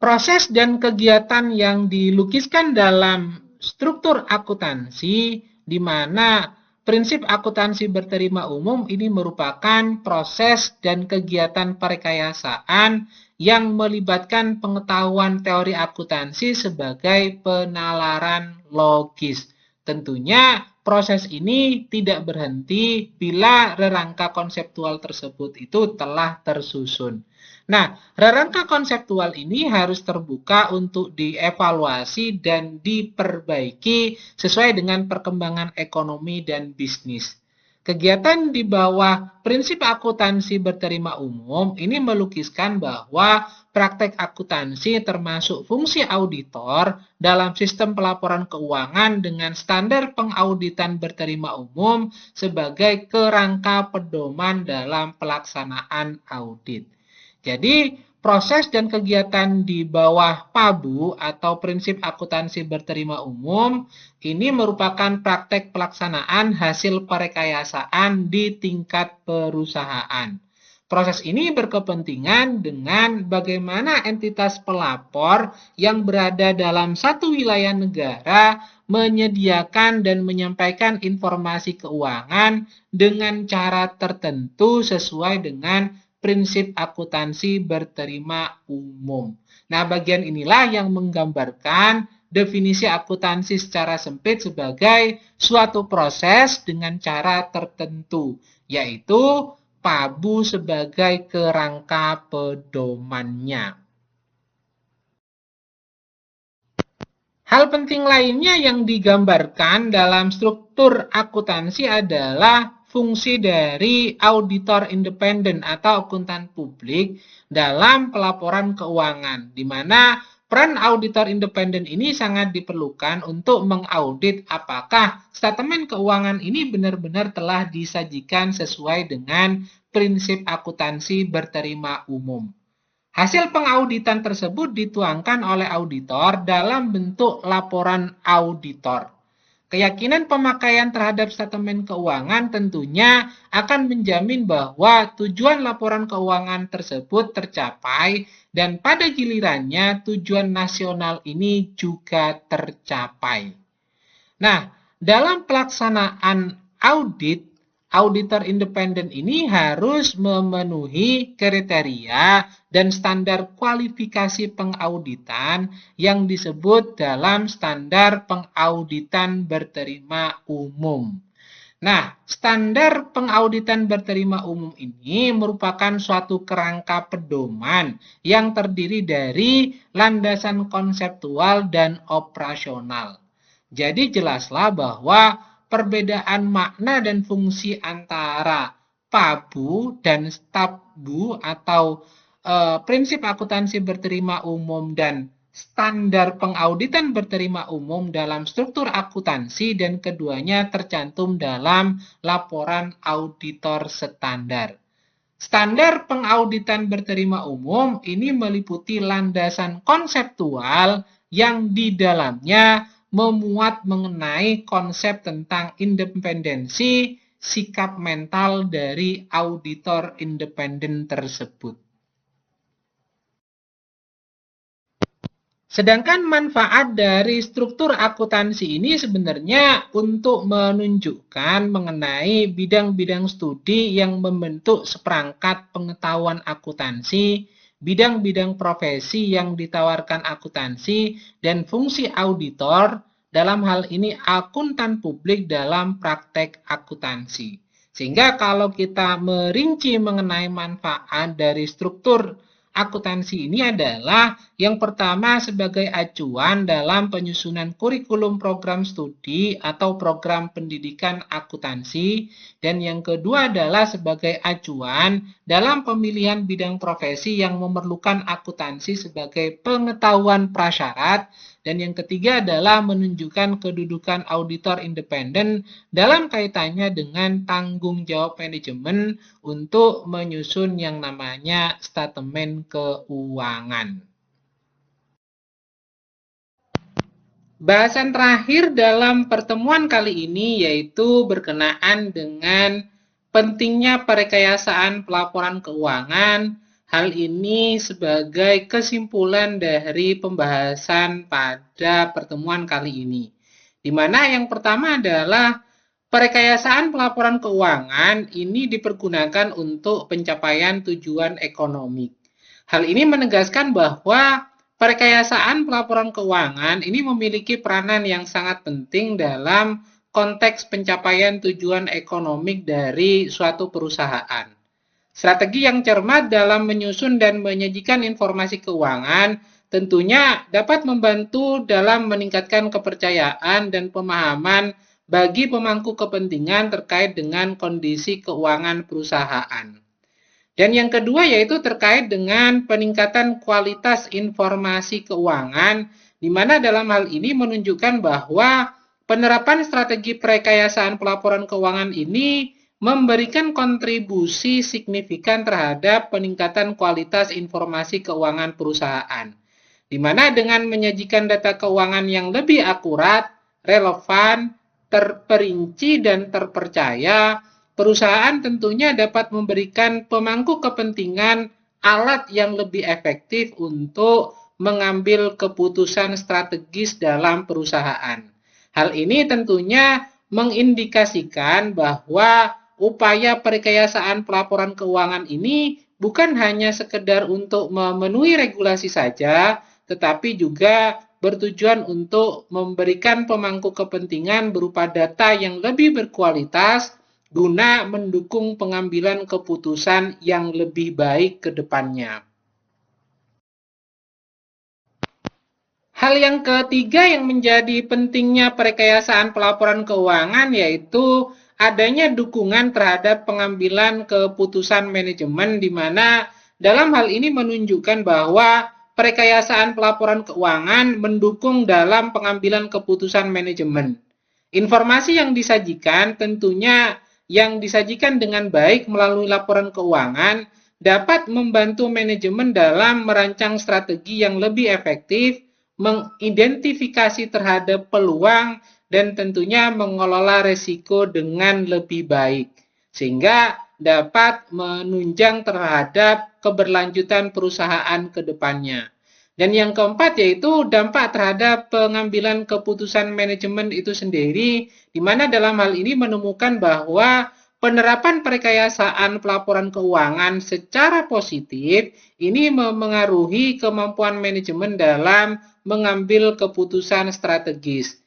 Proses dan kegiatan yang dilukiskan dalam struktur akuntansi, di mana prinsip akuntansi berterima umum ini merupakan proses dan kegiatan perekayasaan yang melibatkan pengetahuan teori akuntansi sebagai penalaran logis. Tentunya proses ini tidak berhenti bila rangka konseptual tersebut itu telah tersusun. Nah, rangka konseptual ini harus terbuka untuk dievaluasi dan diperbaiki sesuai dengan perkembangan ekonomi dan bisnis. Kegiatan di bawah prinsip akuntansi berterima umum ini melukiskan bahwa praktek akuntansi termasuk fungsi auditor dalam sistem pelaporan keuangan dengan standar pengauditan berterima umum sebagai kerangka pedoman dalam pelaksanaan audit. Jadi, Proses dan kegiatan di bawah PABU atau prinsip akuntansi berterima umum ini merupakan praktek pelaksanaan hasil perekayasaan di tingkat perusahaan. Proses ini berkepentingan dengan bagaimana entitas pelapor yang berada dalam satu wilayah negara menyediakan dan menyampaikan informasi keuangan dengan cara tertentu sesuai dengan prinsip akuntansi berterima umum. Nah, bagian inilah yang menggambarkan definisi akuntansi secara sempit sebagai suatu proses dengan cara tertentu, yaitu PABU sebagai kerangka pedomannya. Hal penting lainnya yang digambarkan dalam struktur akuntansi adalah fungsi dari auditor independen atau akuntan publik dalam pelaporan keuangan, di mana peran auditor independen ini sangat diperlukan untuk mengaudit apakah statemen keuangan ini benar-benar telah disajikan sesuai dengan prinsip akuntansi berterima umum. Hasil pengauditan tersebut dituangkan oleh auditor dalam bentuk laporan auditor. Keyakinan pemakaian terhadap statemen keuangan tentunya akan menjamin bahwa tujuan laporan keuangan tersebut tercapai dan pada gilirannya tujuan nasional ini juga tercapai. Nah, dalam pelaksanaan audit, auditor independen ini harus memenuhi kriteria dan standar kualifikasi pengauditan yang disebut dalam standar pengauditan berterima umum. Nah, standar pengauditan berterima umum ini merupakan suatu kerangka pedoman yang terdiri dari landasan konseptual dan operasional. Jadi jelaslah bahwa perbedaan makna dan fungsi antara PABU dan STABU atau prinsip akuntansi berterima umum dan standar pengauditan berterima umum dalam struktur akuntansi dan keduanya tercantum dalam laporan auditor standar. Standar pengauditan berterima umum ini meliputi landasan konseptual yang di dalamnya memuat mengenai konsep tentang independensi sikap mental dari auditor independen tersebut. Sedangkan manfaat dari struktur akuntansi ini sebenarnya untuk menunjukkan mengenai bidang-bidang studi yang membentuk seperangkat pengetahuan akuntansi, bidang-bidang profesi yang ditawarkan akuntansi, dan fungsi auditor, dalam hal ini akuntan publik dalam praktek akuntansi. Sehingga kalau kita merinci mengenai manfaat dari struktur akuntansi ini adalah yang pertama sebagai acuan dalam penyusunan kurikulum program studi atau program pendidikan akuntansi, dan yang kedua adalah sebagai acuan dalam pemilihan bidang profesi yang memerlukan akuntansi sebagai pengetahuan prasyarat, dan yang ketiga adalah menunjukkan kedudukan auditor independen dalam kaitannya dengan tanggung jawab manajemen untuk menyusun yang namanya statemen keuangan. Bahasan terakhir dalam pertemuan kali ini yaitu berkenaan dengan pentingnya perekayasaan pelaporan keuangan. Hal ini sebagai kesimpulan dari pembahasan pada pertemuan kali ini. Di mana yang pertama adalah perekayasaan pelaporan keuangan ini dipergunakan untuk pencapaian tujuan ekonomi. Hal ini menegaskan bahwa perekayasaan pelaporan keuangan ini memiliki peranan yang sangat penting dalam konteks pencapaian tujuan ekonomi dari suatu perusahaan. Strategi yang cermat dalam menyusun dan menyajikan informasi keuangan tentunya dapat membantu dalam meningkatkan kepercayaan dan pemahaman bagi pemangku kepentingan terkait dengan kondisi keuangan perusahaan. Dan yang kedua yaitu terkait dengan peningkatan kualitas informasi keuangan, di mana dalam hal ini menunjukkan bahwa penerapan strategi perekayasaan pelaporan keuangan ini memberikan kontribusi signifikan terhadap peningkatan kualitas informasi keuangan perusahaan. Di mana dengan menyajikan data keuangan yang lebih akurat, relevan, terperinci, dan terpercaya, perusahaan tentunya dapat memberikan pemangku kepentingan alat yang lebih efektif untuk mengambil keputusan strategis dalam perusahaan. Hal ini tentunya mengindikasikan bahwa upaya perekayasaan pelaporan keuangan ini bukan hanya sekedar untuk memenuhi regulasi saja, tetapi juga bertujuan untuk memberikan pemangku kepentingan berupa data yang lebih berkualitas guna mendukung pengambilan keputusan yang lebih baik ke depannya. Hal yang ketiga yang menjadi pentingnya perekayasaan pelaporan keuangan yaitu adanya dukungan terhadap pengambilan keputusan manajemen, di mana dalam hal ini menunjukkan bahwa perekayasaan pelaporan keuangan mendukung dalam pengambilan keputusan manajemen. Informasi yang disajikan tentunya yang disajikan dengan baik melalui laporan keuangan dapat membantu manajemen dalam merancang strategi yang lebih efektif, mengidentifikasi terhadap peluang, dan tentunya mengelola risiko dengan lebih baik, sehingga dapat menunjang terhadap keberlanjutan perusahaan ke depannya. Dan yang keempat yaitu dampak terhadap pengambilan keputusan manajemen itu sendiri, di mana dalam hal ini menemukan bahwa penerapan perekayasaan pelaporan keuangan secara positif ini memengaruhi kemampuan manajemen dalam mengambil keputusan strategis.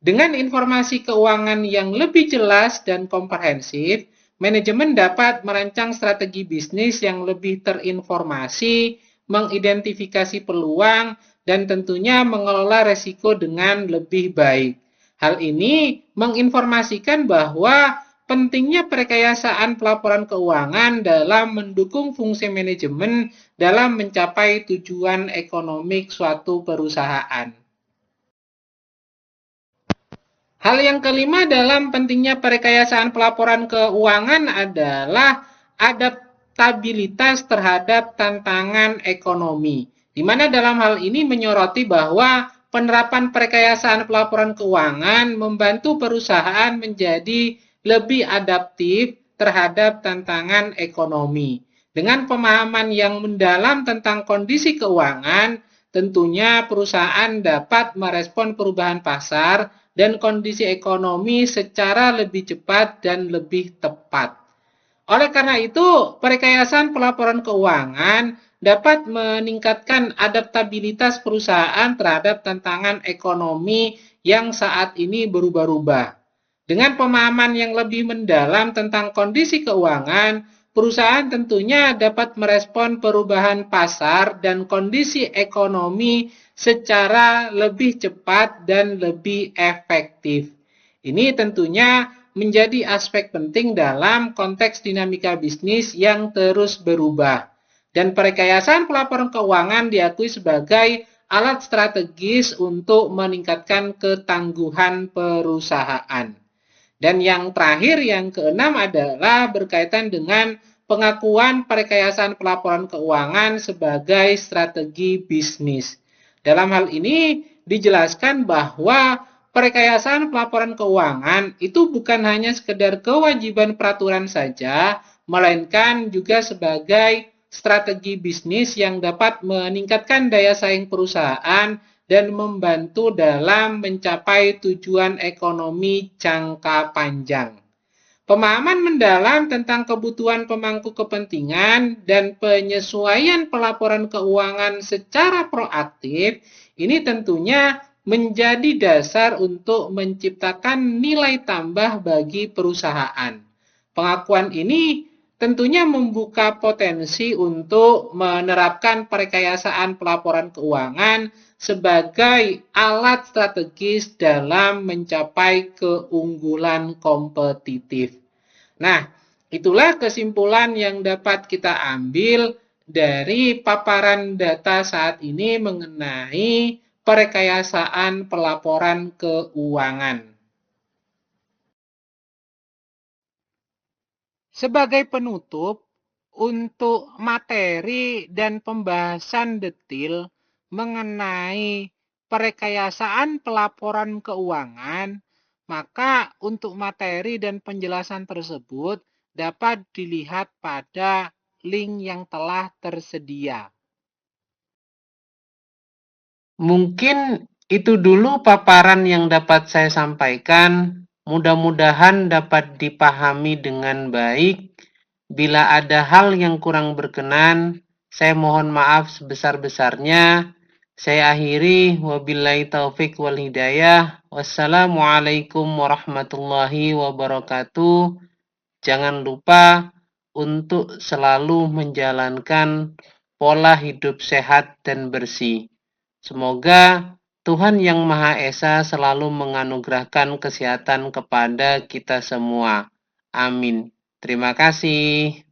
Dengan informasi keuangan yang lebih jelas dan komprehensif, manajemen dapat merancang strategi bisnis yang lebih terinformasi, mengidentifikasi peluang, dan tentunya mengelola risiko dengan lebih baik. Hal ini menginformasikan bahwa pentingnya perekayasaan pelaporan keuangan dalam mendukung fungsi manajemen dalam mencapai tujuan ekonomi suatu perusahaan. Hal yang kelima dalam pentingnya perekayasaan pelaporan keuangan adalah adaptabilitas terhadap tantangan ekonomi, di mana dalam hal ini menyoroti bahwa penerapan perekayasaan pelaporan keuangan membantu perusahaan menjadi lebih adaptif terhadap tantangan ekonomi. Dengan pemahaman yang mendalam tentang kondisi keuangan, tentunya perusahaan dapat merespon perubahan pasar dan kondisi ekonomi secara lebih cepat dan lebih tepat. Oleh karena itu, perekayasaan pelaporan keuangan dapat meningkatkan adaptabilitas perusahaan terhadap tantangan ekonomi yang saat ini berubah-ubah. Dengan pemahaman yang lebih mendalam tentang kondisi keuangan, perusahaan tentunya dapat merespon perubahan pasar dan kondisi ekonomi secara lebih cepat dan lebih efektif. Ini tentunya menjadi aspek penting dalam konteks dinamika bisnis yang terus berubah. Dan perekayasaan pelaporan keuangan diakui sebagai alat strategis untuk meningkatkan ketangguhan perusahaan. Dan yang terakhir, yang keenam adalah berkaitan dengan pengakuan perekayasaan pelaporan keuangan sebagai strategi bisnis. Dalam hal ini dijelaskan bahwa perekayasaan pelaporan keuangan itu bukan hanya sekedar kewajiban peraturan saja, melainkan juga sebagai strategi bisnis yang dapat meningkatkan daya saing perusahaan dan membantu dalam mencapai tujuan ekonomi jangka panjang. Pemahaman mendalam tentang kebutuhan pemangku kepentingan dan penyesuaian pelaporan keuangan secara proaktif ini tentunya menjadi dasar untuk menciptakan nilai tambah bagi perusahaan. Pengakuan ini tentunya membuka potensi untuk menerapkan perekayasaan pelaporan keuangan sebagai alat strategis dalam mencapai keunggulan kompetitif. Nah, itulah kesimpulan yang dapat kita ambil dari paparan data saat ini mengenai perekayasaan pelaporan keuangan. Sebagai penutup, untuk materi dan pembahasan detil mengenai perekayasaan pelaporan keuangan, maka untuk materi dan penjelasan tersebut dapat dilihat pada link yang telah tersedia. Mungkin itu dulu paparan yang dapat saya sampaikan. Mudah-mudahan dapat dipahami dengan baik. Bila ada hal yang kurang berkenan, saya mohon maaf sebesar-besarnya. Saya akhiri, wabillahi taufik wal hidayah. Wassalamualaikum warahmatullahi wabarakatuh. Jangan lupa untuk selalu menjalankan pola hidup sehat dan bersih. Semoga Tuhan Yang Maha Esa selalu menganugerahkan kesehatan kepada kita semua. Amin. Terima kasih.